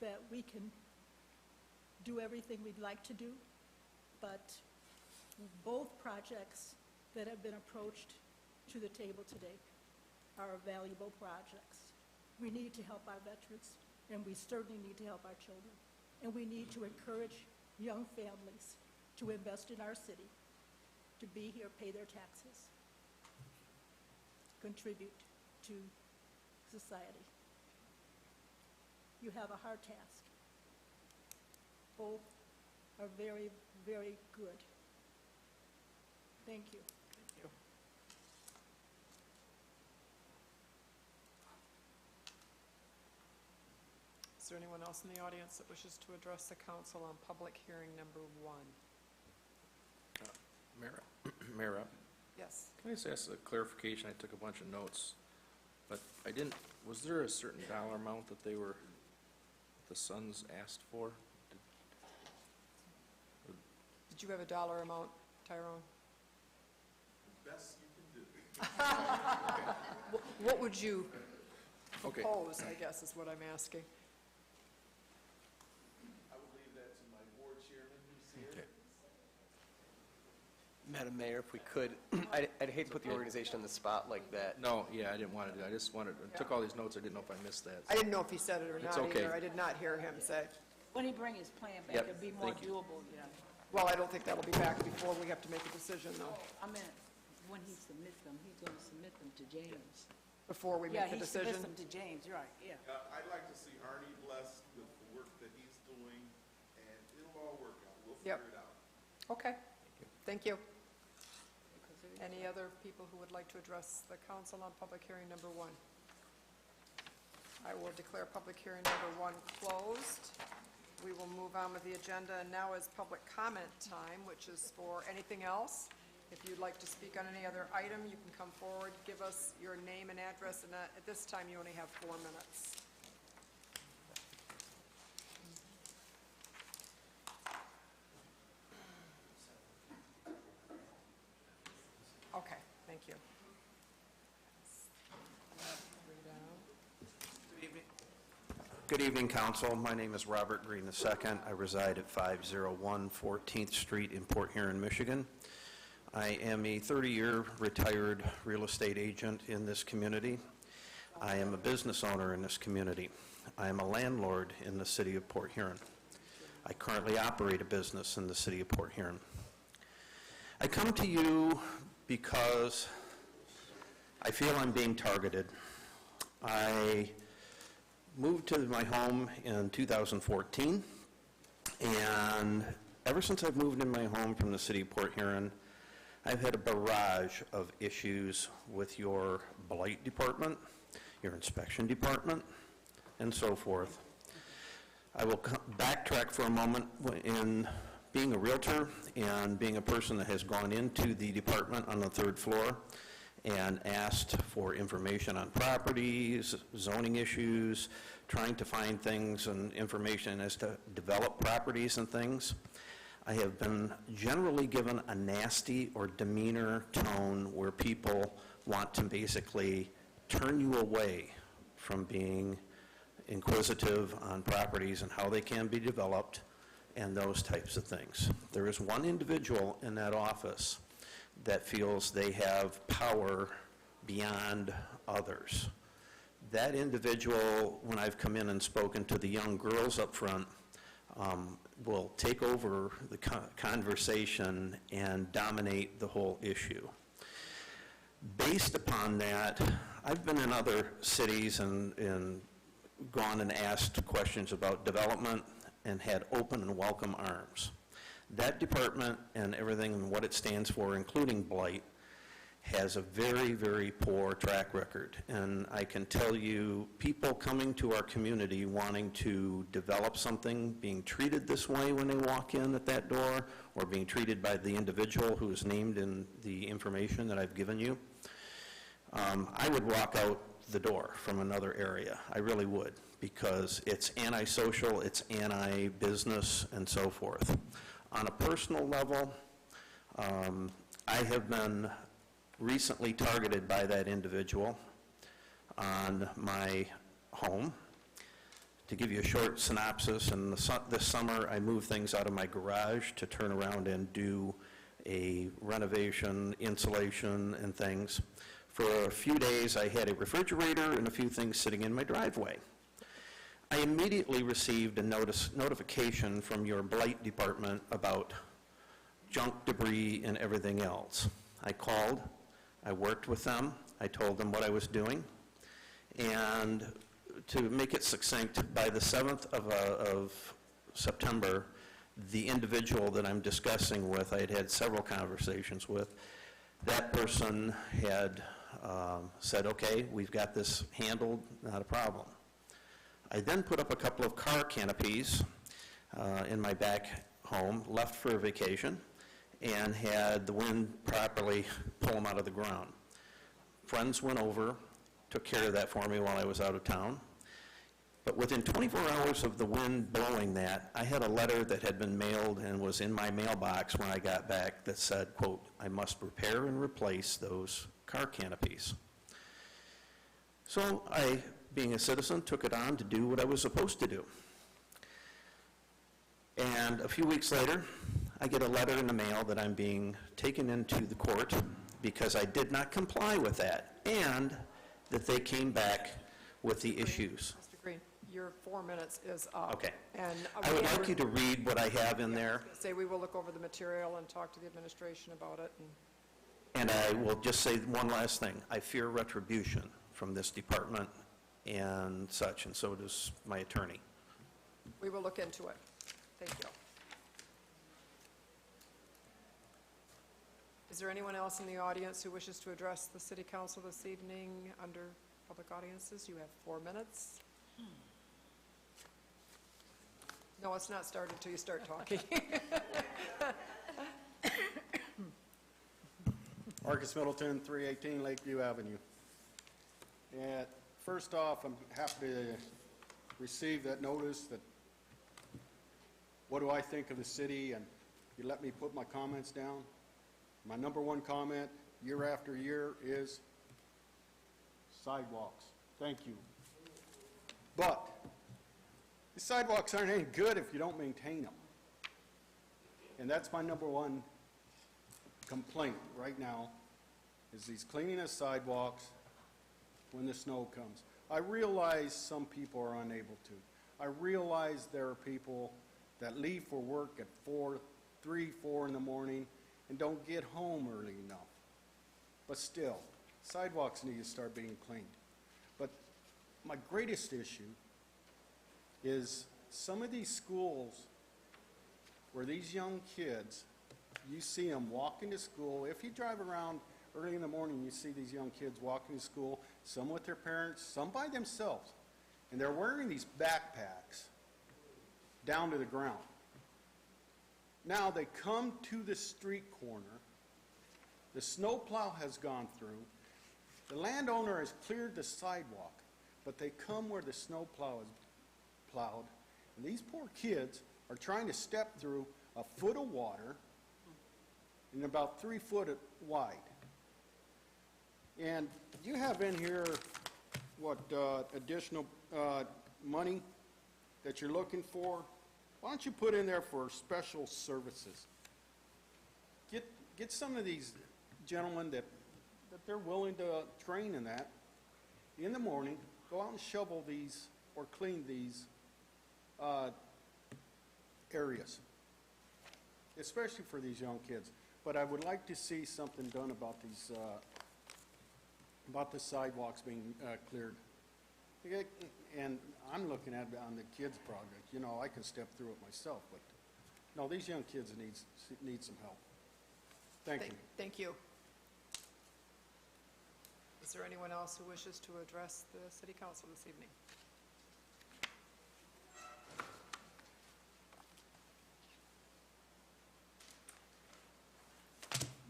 that we can do everything we'd like to do, but both projects that have been approached to the table today are valuable projects. We need to help our veterans, and we certainly need to help our children. And we need to encourage young families to invest in our city, to be here, pay their taxes, contribute to society. You have a hard task. Both are very, very good. Thank you. Thank you. Is there anyone else in the audience that wishes to address the council on public hearing number 1? Mayor, Yes. can I just ask a clarification? I took a bunch of notes, but I didn't, was there a certain dollar amount that the Sons asked for? Did you have a dollar amount, Tyrone? Best you can do. What would you Okay. propose, I guess, is what I'm asking. I would leave that to my board chairman who's here. Okay. Madam Mayor, if we could, I'd hate to put the organization on the spot like that. No, yeah, I didn't want to do, I just wanted, I took all these notes, I didn't know if I missed that. I didn't know if he said it or It's not okay. either. I did not hear him say. When he bring his plan back, Yep, it'd be more thank you. doable, yeah. Well, I don't think that'll be back before we have to make a decision, though, I mean, when he submits them, he's gonna submit them to James. before we make the Yeah, he decision. submits them to James, you're right, yeah. I'd like to see Arnie blessed with the work that he's doing, and it'll all work out. We'll Yep. figure it out. Okay, thank you. Any other people who would like to address the council on public hearing number 1? I will declare public hearing number 1 closed. We will move on with the agenda, and now is public comment time, which is for anything else. If you'd like to speak on any other item, you can come forward, give us your name and address, and at this time, you only have 4 minutes. Okay, thank you. Good evening, council. My name is Robert Green II. I reside at 501 14th Street in Port Huron, Michigan. I am a 30-year retired real estate agent in this community. I am a business owner in this community. I am a landlord in the city of Port Huron. I currently operate a business in the city of Port Huron. I come to you because I feel I'm being targeted. I moved to my home in 2014, and ever since I've moved in my home from the city of Port Huron, I've had a barrage of issues with your blight department, your inspection department, and so forth. I will backtrack for a moment. In being a realtor and being a person that has gone into the department on the 3rd floor and asked for information on properties, zoning issues, trying to find things and information as to develop properties and things, I have been generally given a nasty or demeanor tone where people want to basically turn you away from being inquisitive on properties and how they can be developed and those types of things. There is one individual in that office that feels they have power beyond others. That individual, when I've come in and spoken to the young girls up front, will take over the conversation and dominate the whole issue. Based upon that, I've been in other cities and gone and asked questions about development and had open and welcome arms. That department and everything and what it stands for, including blight, has a very, very poor track record. And I can tell you, people coming to our community wanting to develop something, being treated this way when they walk in at that door, or being treated by the individual who is named in the information that I've given you, I would walk out the door from another area. I really would, because it's antisocial, it's anti-business, and so forth. On a personal level, I have been recently targeted by that individual on my home. To give you a short synopsis, this summer I moved things out of my garage to turn around and do a renovation, insulation, and things. For a few days I had a refrigerator and a few things sitting in my driveway. I immediately received a notification from your blight department about junk, debris, and everything else. I called, I worked with them, I told them what I was doing, and to make it succinct, by the 7th of September, the individual that I'm discussing with, I had had several conversations with, that person had said, okay, we've got this handled, not a problem. I then put up a couple of car canopies in my back home, left for a vacation, and had the wind properly pull them out of the ground. Friends went over, took care of that for me while I was out of town. But within 24 hours of the wind blowing that, I had a letter that had been mailed and was in my mailbox when I got back that said, quote, I must repair and replace those car canopies. So I, being a citizen, took it on to do what I was supposed to do. And a few weeks later, I get a letter in the mail that I'm being taken into the court because I did not comply with that, and that they came back with the issues. Mr. Green, your 4 minutes is up. Okay. And I would like you to read what I have in there. Say we will look over the material and talk to the administration about it. And I will just say one last thing. I fear retribution from this department and such, and so does my attorney. We will look into it. Thank you. Is there anyone else in the audience who wishes to address the City Council this evening under public audiences? You have 4 minutes. No, it's not started until you start talking. Marcus Middleton, 318 Lakeview Avenue. And first off, I'm happy to receive that notice that what do I think of the city, and you let me put my comments down. My number one comment, year after year, is sidewalks. Thank you. But the sidewalks aren't any good if you don't maintain them. And that's my number one complaint right now, is these cleaning of sidewalks when the snow comes. I realize some people are unable to. I realize there are people that leave for work at 3, 4 in the morning and don't get home early enough. But still, sidewalks need to start being cleaned. But my greatest issue is some of these schools where these young kids, you see them walking to school. If you drive around early in the morning, you see these young kids walking to school, some with their parents, some by themselves. And they're wearing these backpacks down to the ground. Now they come to the street corner. The snowplow has gone through. The landowner has cleared the sidewalk, but they come where the snowplow is plowed. And these poor kids are trying to step through a foot of water and about 3 foot wide. And you have in here what additional money that you're looking for. Why don't you put in there for special services? Get some of these gentlemen that they're willing to train in that. In the morning, go out and shovel these or clean these areas, especially for these young kids. But I would like to see something done about these, about the sidewalks being cleared. And I'm looking at it on the kids' project. You know, I can step through it myself, but no, these young kids need some help. Thank you. Thank you. Is there anyone else who wishes to address the City Council this evening?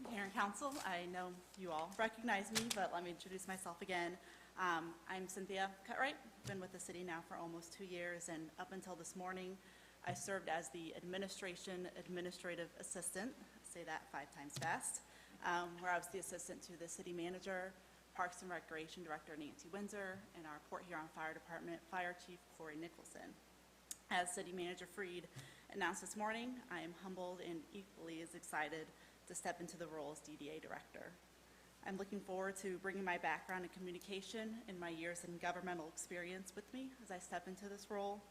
Mayor and Council, I know you all recognize me, but let me introduce myself again. I'm Cynthia Cutright, been with the city now for almost 2 years, and up until this morning, I served as the administrative assistant, say that 5 times fast, where I was the assistant to the city manager, Parks and Recreation Director Nancy Windsor, and our Port Huron Fire Department Fire Chief Corey Nicholson. As City Manager Freed announced this morning, I am humbled and equally as excited to step into the role as DDA Director. I'm looking forward to bringing my background in communication and my years in governmental experience with me as I step into this role,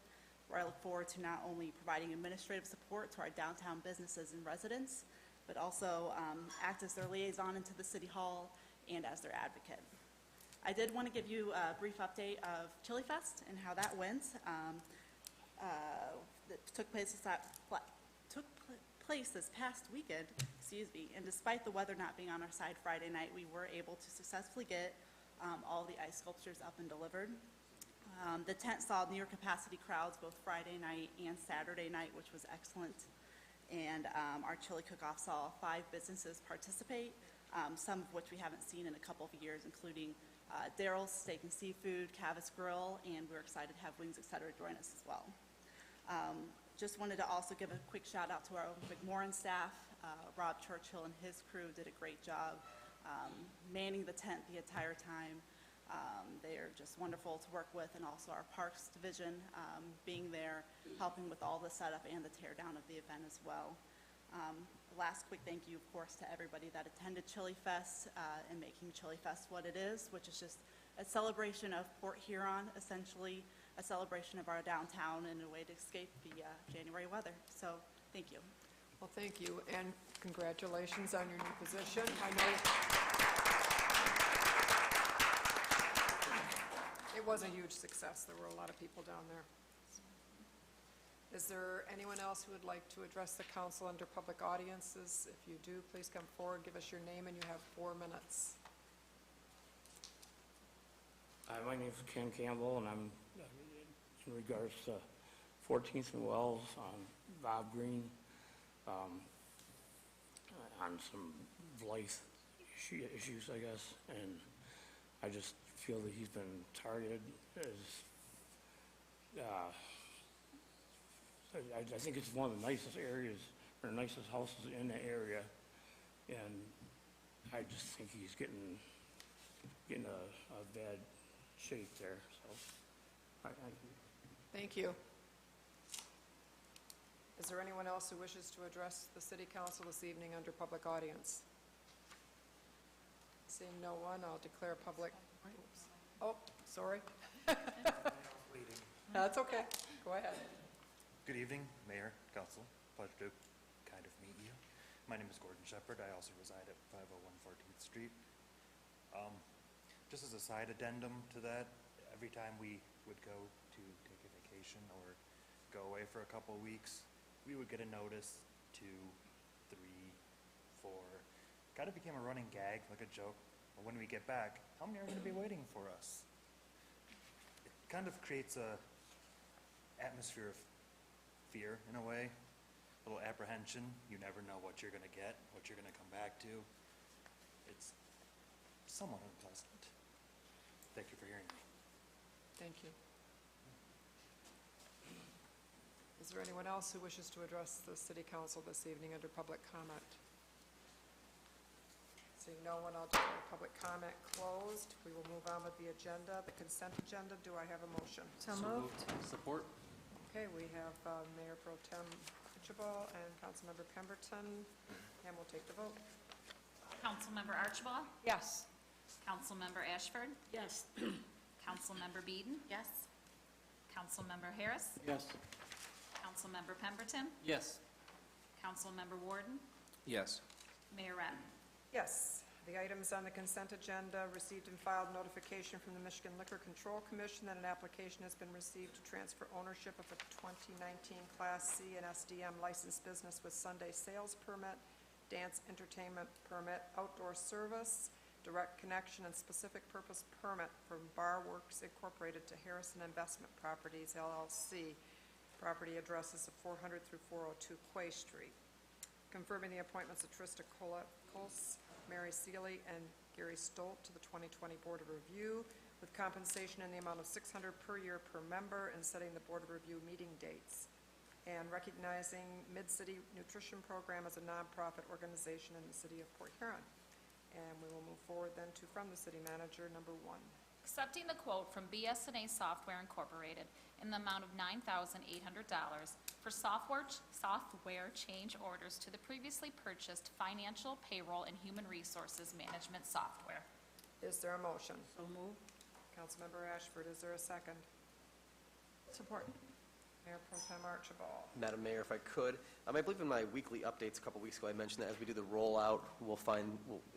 where I look forward to not only providing administrative support to our downtown businesses and residents, but also act as their liaison into the City Hall and as their advocate. I did want to give you a brief update of Chili Fest and how that went. That took place this past weekend, and despite the weather not being on our side Friday night, we were able to successfully get all the ice sculptures up and delivered. The tent saw near capacity crowds both Friday night and Saturday night, which was excellent. And our chili cook-off saw 5 businesses participate, some of which we haven't seen in a couple of years, including Daryl's Steak and Seafood, Cavus Grill, and we're excited to have Wings Etc. join us as well. Just wanted to also give a quick shout out to our McMorran staff. Rob Churchill and his crew did a great job manning the tent the entire time. They are just wonderful to work with, and also our Parks Division being there, helping with all the setup and the tear down of the event as well. Last quick thank you, of course, to everybody that attended Chili Fest and making Chili Fest what it is, which is just a celebration of Port Huron, essentially a celebration of our downtown and a way to escape the January weather. So thank you. Well, thank you, and congratulations on your new position. I know it was a huge success. There were a lot of people down there. Is there anyone else who would like to address the council under public audiences? If you do, please come forward, give us your name, and you have 4 minutes. My name is Ken Campbell, and I'm in regards to 14th and Wells on Bob Green, on some Blythe issues, I guess, and I just feel that he's been targeted as, I think it's one of the nicest areas, or nicest houses in the area, and I just think he's getting a bad shape there, so, thank you. Thank you. Is there anyone else who wishes to address the City Council this evening under public audience? Seeing no one, I'll declare public. Oops. Oh, sorry. That's okay. Go ahead. Good evening, Mayor, Council. Pleasure to kind of meet you. My name is Gordon Shepherd. I also reside at 501 14th Street. Just as a side addendum to that, every time we would go to take a vacation or go away for a couple of weeks, we would get a notice, 2, 3, 4. Kind of became a running gag, like a joke. But when we get back, how many are going to be waiting for us? It kind of creates a atmosphere of fear in a way, a little apprehension. You never know what you're going to get, what you're going to come back to. It's somewhat unpleasant. Thank you for hearing me. Thank you. Is there anyone else who wishes to address the city council this evening under public comment? Seeing no one, I'll declare public comment closed. We will move on with the agenda, the consent agenda. Do I have a motion? So moved. Support. Okay, we have Mayor Pro Tem Archibald and Councilmember Pemberton, and we'll take the vote. Councilmember Archibald? Yes. Councilmember Ashford? Yes. Councilmember Beeden? Yes. Councilmember Harris? Yes. Councilmember Pemberton? Yes. Councilmember Warden? Yes. Mayor Ratten? Yes. The items on the consent agenda received and filed notification from the Michigan Liquor Control Commission that an application has been received to transfer ownership of a 2019 Class C and SDM licensed business with Sunday sales permit, dance entertainment permit, outdoor service, direct connection and specific purpose permit from Bar Works Incorporated to Harrison Investment Properties LLC. Property addresses of 400 through 402 Quay Street. Confirming the appointments of Trista Coles, Mary Seeley, and Gary Stolt to the 2020 Board of Review with compensation in the amount of $600 per year per member, and setting the Board of Review meeting dates. And recognizing Mid-City Nutrition Program as a nonprofit organization in the city of Port Huron. And we will move forward then to, from the city manager, number 1. Accepting the quote from BS&A Software Incorporated in the amount of $9,800 for software change orders to the previously purchased financial, payroll, and human resources management software. Is there a motion? So moved. Councilmember Ashford, is there a second? Support. Mayor Pro Tem Archibald. Madam Mayor, if I could, I believe in my weekly updates a couple weeks ago, I mentioned that as we do the rollout,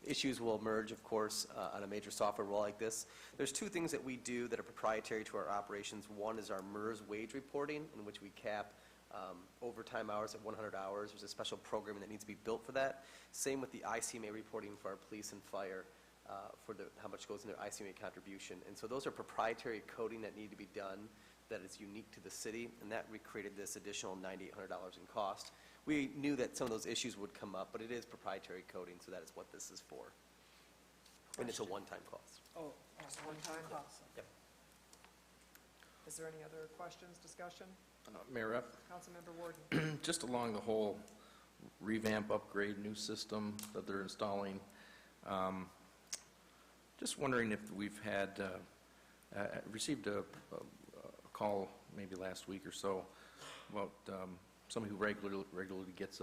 issues will emerge, of course, on a major software roll like this. There's 2 things that we do that are proprietary to our operations. One is our MERS wage reporting, in which we cap overtime hours at 100 hours. There's a special program that needs to be built for that. Same with the ICMA reporting for our police and fire, for how much goes into ICMA contribution. And so those are proprietary coding that need to be done, that is unique to the city, and that recreated this additional $9,800 in cost. We knew that some of those issues would come up, but it is proprietary coding, so that is what this is for. And it's a one-time cost. Oh, one-time cost. Yep. Is there any other questions, discussion? Mayor Rep, Councilmember Warden. just along the whole revamp, upgrade, new system that they're installing, just wondering if we've had, received a call maybe last week or so about somebody who regularly gets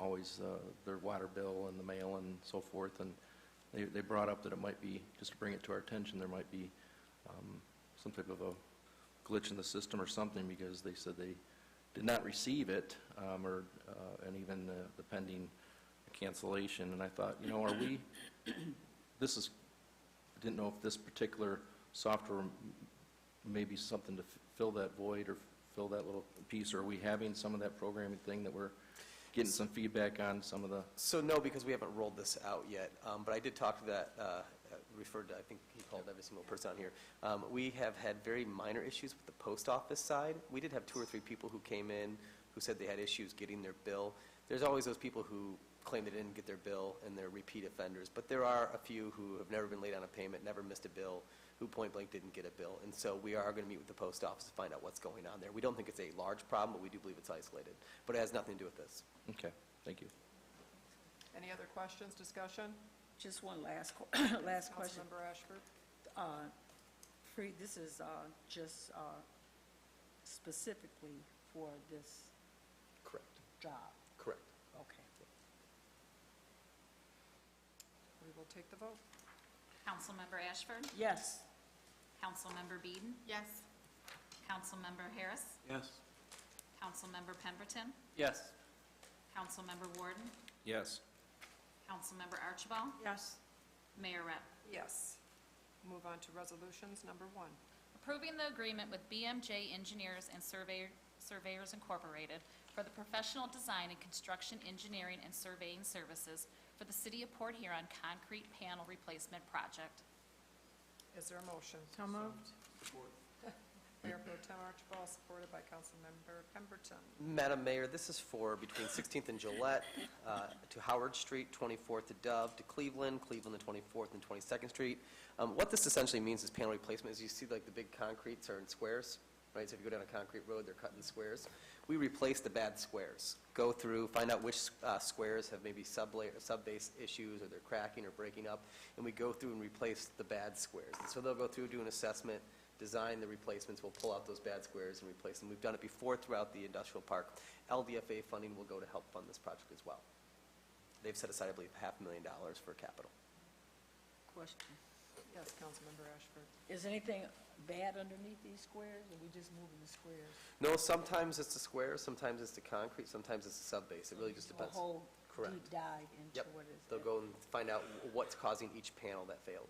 always their water bill in the mail and so forth, and they brought up that it might be, just to bring it to our attention, there might be some type of a glitch in the system or something, because they said they did not receive it, and even the pending cancellation. And I thought, are we, didn't know if this particular software may be something to fill that void or fill that little piece, or are we having some of that programming thing that we're getting some feedback on some of the... So no, because we haven't rolled this out yet, but I did talk to that, referred to, I think he called every single person on here. We have had very minor issues with the post office side. We did have 2 or 3 people who came in who said they had issues getting their bill. There's always those people who claim they didn't get their bill and they're repeat offenders, but there are a few who have never been late on a payment, never missed a bill, who point blank didn't get a bill. And so we are going to meet with the post office to find out what's going on there. We don't think it's a large problem, but we do believe it's isolated. But it has nothing to do with this. Okay, thank you. Any other questions, discussion? Just one last question. Councilmember Ashford. This is just specifically for this Correct. job? Correct. Okay. We will take the vote. Councilmember Ashford? Yes. Councilmember Beeden? Yes. Councilmember Harris? Yes. Councilmember Pemberton, Yes. Councilmember Warden, Yes. Councilmember Archibald, Yes. Mayor Rep. Yes. Move on to resolutions. Number 1. Approving the agreement with BMJ Engineers and Surveyors Incorporated for the professional design and construction engineering and surveying services for the City of Port Huron concrete panel replacement project. Is there a motion? So moved. Mayor Pro Tem Archibald, supported by Councilmember Pemberton. Madam Mayor, this is for between 16th and Gillette, to Howard Street, 24th to Dove, to Cleveland, Cleveland to 24th and 22nd Street. What this essentially means is panel replacement is you see like the big concretes are in squares, right? So if you go down a concrete road, they're cut in squares. We replace the bad squares. Go through, find out which squares have maybe sub-base issues or they're cracking or breaking up, and we go through and replace the bad squares. And so they'll go through, do an assessment, design the replacements, we'll pull out those bad squares and replace them. We've done it before throughout the industrial park. LDFA funding will go to help fund this project as well. They've set aside, I believe, $500,000 for capital. Question. Yes, Councilmember Ashford. Is anything bad underneath these squares, or we just moving the squares? No, sometimes it's the squares, sometimes it's the concrete, sometimes it's the sub-base. It really just A depends. whole Correct. deep dive into Yep. what is They'll it? go and find out what's causing each panel that failed.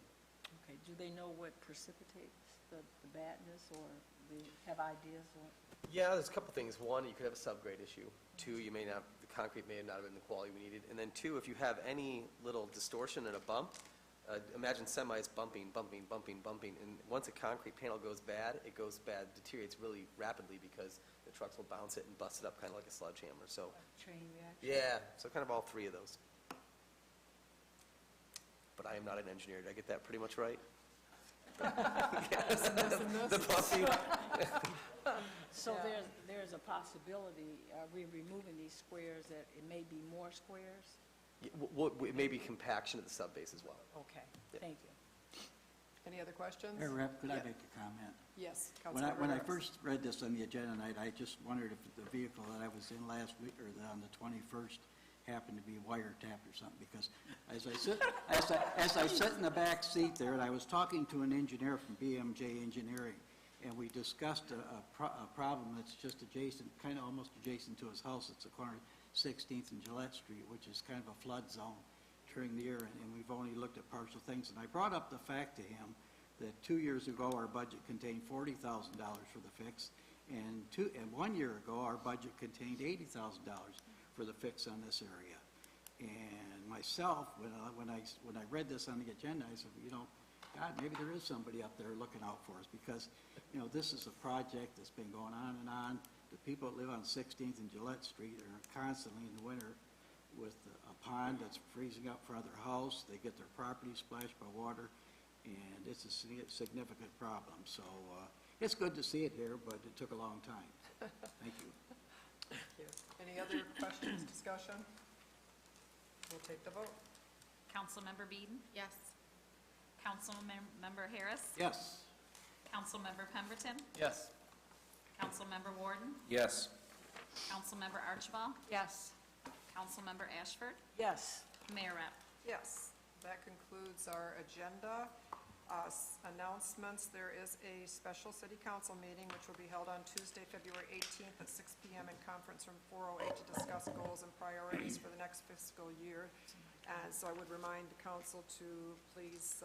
Okay, do they know what precipitates the badness, or they have ideas, or? Yeah, there's a couple things. One, you could have a subgrade issue. Two, you may not, the concrete may not have been the quality we needed. And then two, if you have any little distortion and a bump, imagine semis bumping, and once a concrete panel goes bad, deteriorates really rapidly because the trucks will bounce it and bust it up kind of like a sledgehammer. So, Chain reaction? yeah, so kind of all three of those. But I am not an engineer. Did I get that pretty much right? Yes. The bumping. So there's a possibility, are we removing these squares, that it may be more squares? It may be compaction of the subbase as well. Okay, Yep. thank you. Any other questions? Mayor Rep, could I Yeah. make a comment? Yes, When I Councilmember Harris. first read this on the agenda tonight, I just wondered if the vehicle that I was in last week, or on the 21st, happened to be wiretapped or something, because as I sit in the back seat there, and I was talking to an engineer from BMJ Engineering, and we discussed a problem that's just adjacent, kind of almost adjacent to his house. It's the corner of 16th and Gillette Street, which is kind of a flood zone during the year, and we've only looked at partial things. And I brought up the fact to him that 2 years ago, our budget contained $40,000 for the fix, and 1 year ago, our budget contained $80,000 for the fix on this area. And myself, when I read this on the agenda, I said, God, maybe there is somebody up there looking out for us, because, this is a project that's been going on and on. The people that live on 16th and Gillette Street are constantly in the winter with a pond that's freezing up in front of their house. They get their property splashed by water, and it's a significant problem. So it's good to see it here, but it took a long time. Thank you. Thank you. Any other questions, discussion? We'll take the vote. Councilmember Beeden? Yes. Councilmember Harris? Yes. Councilmember Pemberton? Yes. Councilmember Warden? Yes. Councilmember Archibald? Yes. Councilmember Ashford? Yes. Mayor Rep. Yes, that concludes our agenda. Announcements, there is a special city council meeting which will be held on Tuesday, February 18th at 6 p.m. in conference room 408 to discuss goals and priorities for the next fiscal year. And so I would remind the council to please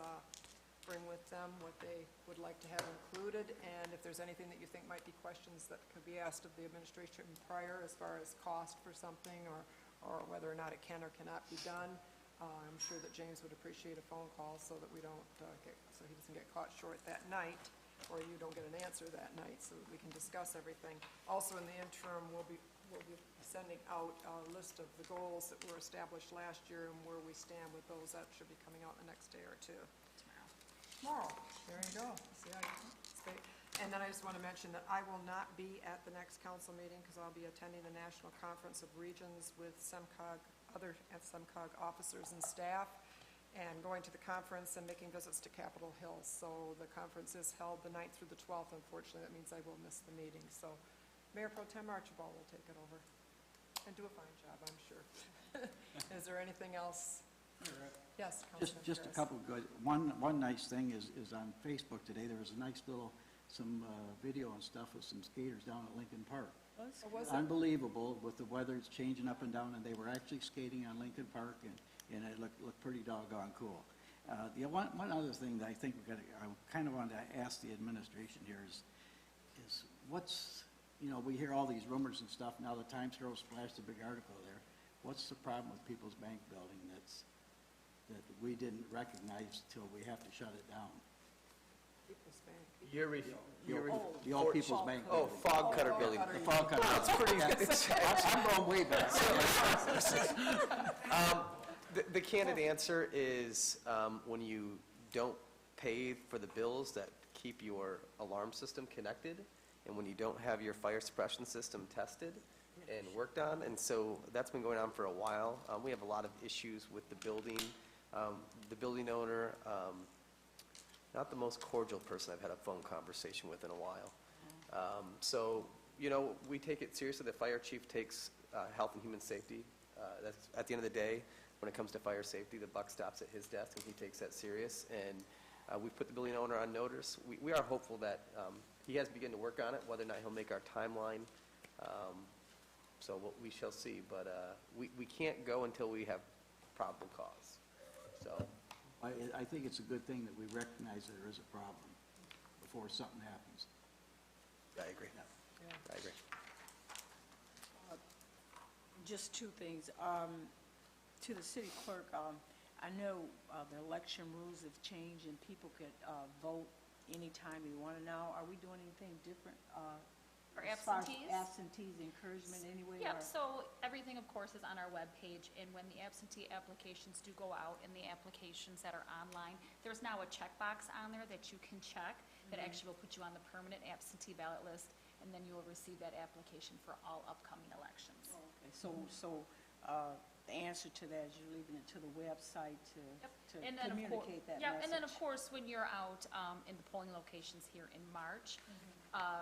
bring with them what they would like to have included, and if there's anything that you think might be questions that could be asked of the administration prior as far as cost for something, or whether or not it can or cannot be done. I'm sure that James would appreciate a phone call so that we don't so he doesn't get caught short that night, or you don't get an answer that night, so that we can discuss everything. Also, in the interim, we'll be sending out a list of the goals that were established last year and where we stand with those. That should be coming out in the next day or two. Tomorrow. There you go. See how it's great. And then I just want to mention that I will not be at the next council meeting because I'll be attending the National Conference of Regions with SEMCOG, other SEMCOG officers and staff, and going to the conference and making visits to Capitol Hill. So the conference is held the 9th through the 12th. Unfortunately, that means I will miss the meeting. So Mayor Pro Tem Archibald will take it over and do a fine job, I'm sure. Is there anything else? Yes, Councilman Just a Harris. couple good, one nice thing is on Facebook today, there was a nice little, some video and stuff with some skaters down at Lincoln Park. Unbelievable with the weather, it's changing up and down, and they were actually skating on Lincoln Park, and it looked pretty doggone cool. One other thing that I think I kind of want to ask the administration here is what's, we hear all these rumors and stuff, now the Times Herald splashed a big article there. What's the problem with People's Bank building that we didn't recognize till we have to shut it down? People's Bank. The old People's Bank. Oh, fog cutter building. The fog cutter. That's pretty good. I'm going way back. The candid answer is when you don't pay for the bills that keep your alarm system connected, and when you don't have your fire suppression system tested and worked on, and so that's been going on for a while. We have a lot of issues with the building. The building owner, not the most cordial person I've had a phone conversation with in a while. So, we take it seriously. The fire chief takes health and human safety. That's, at the end of the day, when it comes to fire safety, the buck stops at his desk, and he takes that serious. And we've put the building owner on notice. We are hopeful that he has begun to work on it. Whether or not he'll make our timeline, so we shall see. But we can't go until we have probable cause. So. I think it's a good thing that we recognize there is a problem before something happens. I agree. Yeah. I agree. Just two things. To the city clerk, I know the election rules have changed and people could vote anytime you want to now. Are we doing anything different? For as far as absentees? Absentees, encouragement anyway? Yep, or- so everything, of course, is on our webpage, and when the absentee applications do go out and the applications that are online, there's now a checkbox on there that you can check that actually will put you on the permanent absentee ballot list, and then you will receive that application for all upcoming elections. Okay, so the answer to that is you're leaving it to the website to And then, of course, communicate that yeah, message? and then, of course, when you're out in the polling locations here in March,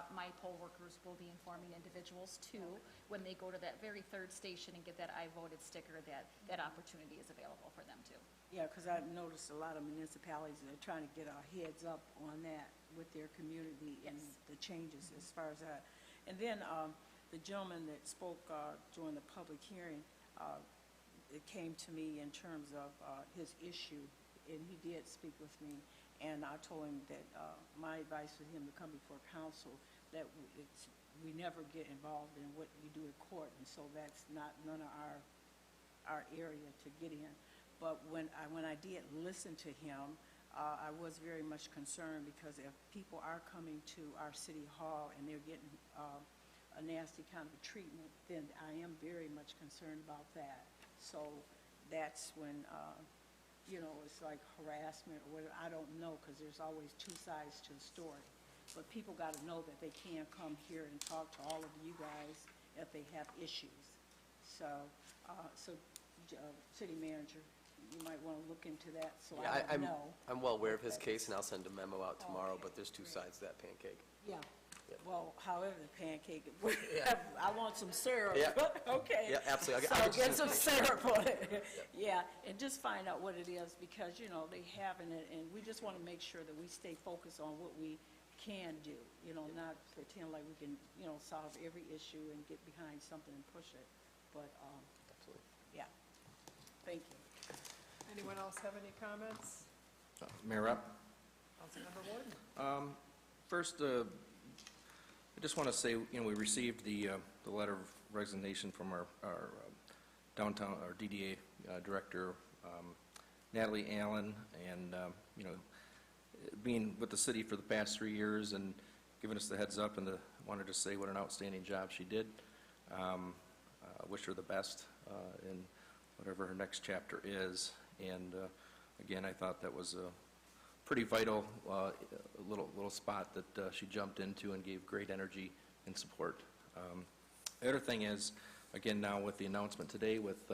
my poll workers will be informing individuals, too, when they go to that very third station and get that I voted sticker, that opportunity is available for them, too. Yeah, because I've noticed a lot of municipalities, they're trying to get our heads up on that with their community and the changes as far as that. And then the gentleman that spoke during the public hearing, it came to me in terms of his issue, and he did speak with me, and I told him that my advice for him to come before council, that we never get involved in what we do in court, and so that's none of our area to get in. But when I did listen to him, I was very much concerned, because if people are coming to our city hall and they're getting a nasty kind of treatment, then I am very much concerned about that. So that's when, it's like harassment or whatever. I don't know, because there's always two sides to the story. But people got to know that they can come here and talk to all of you guys if they have issues. So, city manager, you might want to look into that, so I don't know. I'm well aware of his case, and I'll send a memo out tomorrow, but there's two sides to that pancake. Yeah. Yep. Well, however the pancake, I want some syrup. Yeah. Okay. Yeah, absolutely. So I'll get some syrup on it. Yeah. Yeah, and just find out what it is, because, they having it, and we just want to make sure that we stay focused on what we can do, not pretend like we can, solve every issue and get behind something and push it. But, Absolutely. yeah. Thank you. Anyone else have any comments? Mayor Rupp? Councilmember Warden? First, I just want to say, we received the letter of resignation from our downtown, our DDA director, Natalie Allen, and, being with the city for the past 3 years and giving us the heads up, and wanted to say what an outstanding job she did. Wish her the best in whatever her next chapter is. And again, I thought that was a pretty vital little spot that she jumped into and gave great energy and support. The other thing is, again, now with the announcement today with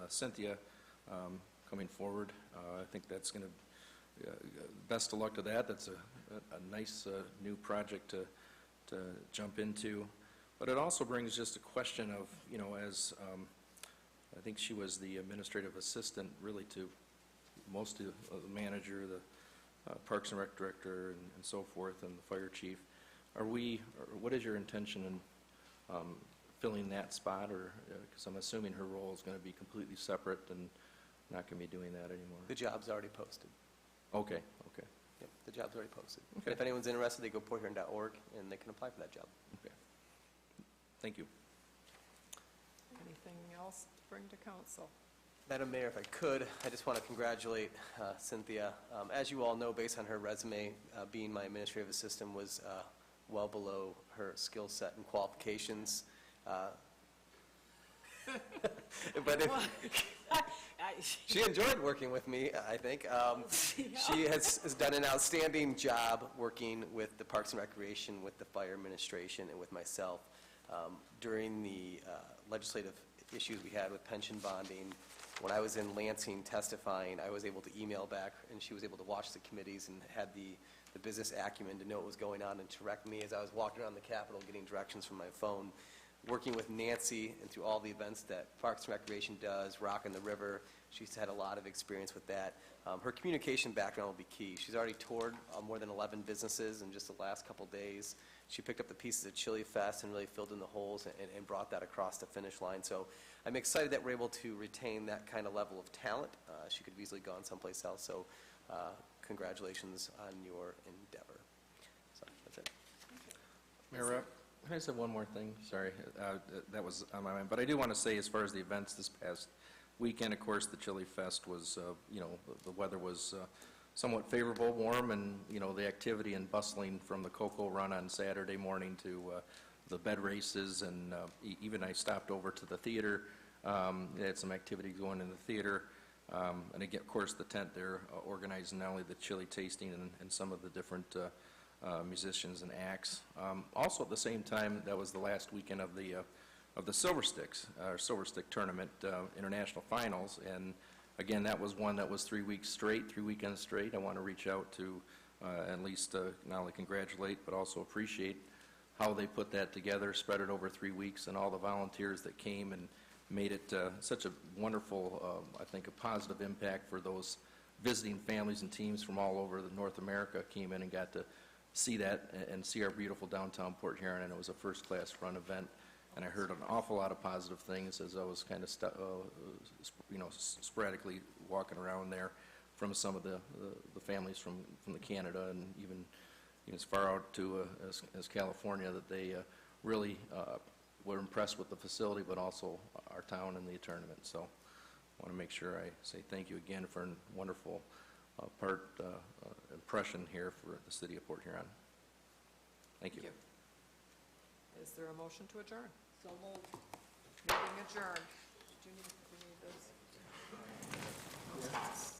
Cynthia coming forward, I think that's going to, best of luck to that. That's a nice new project to jump into. But it also brings just a question of, as I think she was the administrative assistant really to most of the manager, the Parks and Rec director, and so forth, and the fire chief. What is your intention filling that spot, or, because I'm assuming her role is going to be completely separate and not going to be doing that anymore? The job's already posted. Okay, okay, Yep, the job's already posted. Okay. If anyone's interested, they go porthuron.org and they can apply for that job. okay. Thank you. Anything else to bring to council? Madam Mayor, if I could, I just want to congratulate Cynthia. As you all know, based on her resume, being my administrative assistant was well below her skill set and qualifications. But she enjoyed working with me, I think. She has done an outstanding job working with the Parks and Recreation, with the Fire Administration, and with myself. During the legislative issues we had with pension bonding, when I was in Lansing testifying, I was able to email back, and she was able to watch the committees and had the business acumen to know what was going on and direct me as I was walking around the Capitol getting directions from my phone. Working with Nancy and through all the events that Parks and Recreation does, Rockin' the River, she's had a lot of experience with that. Her communication background will be key. She's already toured more than 11 businesses in just the last couple days. She picked up the pieces of Chili Fest and really filled in the holes and brought that across the finish line. So I'm excited that we're able to retain that kind of level of talent. She could have easily gone someplace else, so congratulations on your endeavor. So that's it. Mayor, can I say one more thing? Sorry, that was on my mind. But I do want to say, as far as the events this past weekend, of course, the Chili Fest was, the weather was somewhat favorable, warm, and, the activity and bustling from the Cocoa Run on Saturday morning to the bed races, and even I stopped over to the theater. They had some activity going in the theater. And again, of course, the tent there organizing not only the chili tasting and some of the different musicians and acts. Also, at the same time, that was the last weekend of the Silver Stick tournament, international finals, and again, that was one that was 3 weekends straight. I want to reach out to at least not only congratulate but also appreciate how they put that together, spread it over 3 weeks, and all the volunteers that came and made it such a wonderful, I think, a positive impact for those visiting families and teams from all over North America came in and got to see that and see our beautiful downtown Port Huron, and it was a first-class run event. And I heard an awful lot of positive things as I was kind of, sporadically walking around there from some of the families from the Canada and even as far out to as California, that they really were impressed with the facility, but also our town and the tournament. So I want to make sure I say thank you again for a wonderful impression here for the city of Port Huron. Thank you. Is there a motion to adjourn? So moved. Meeting adjourned. Do you need this?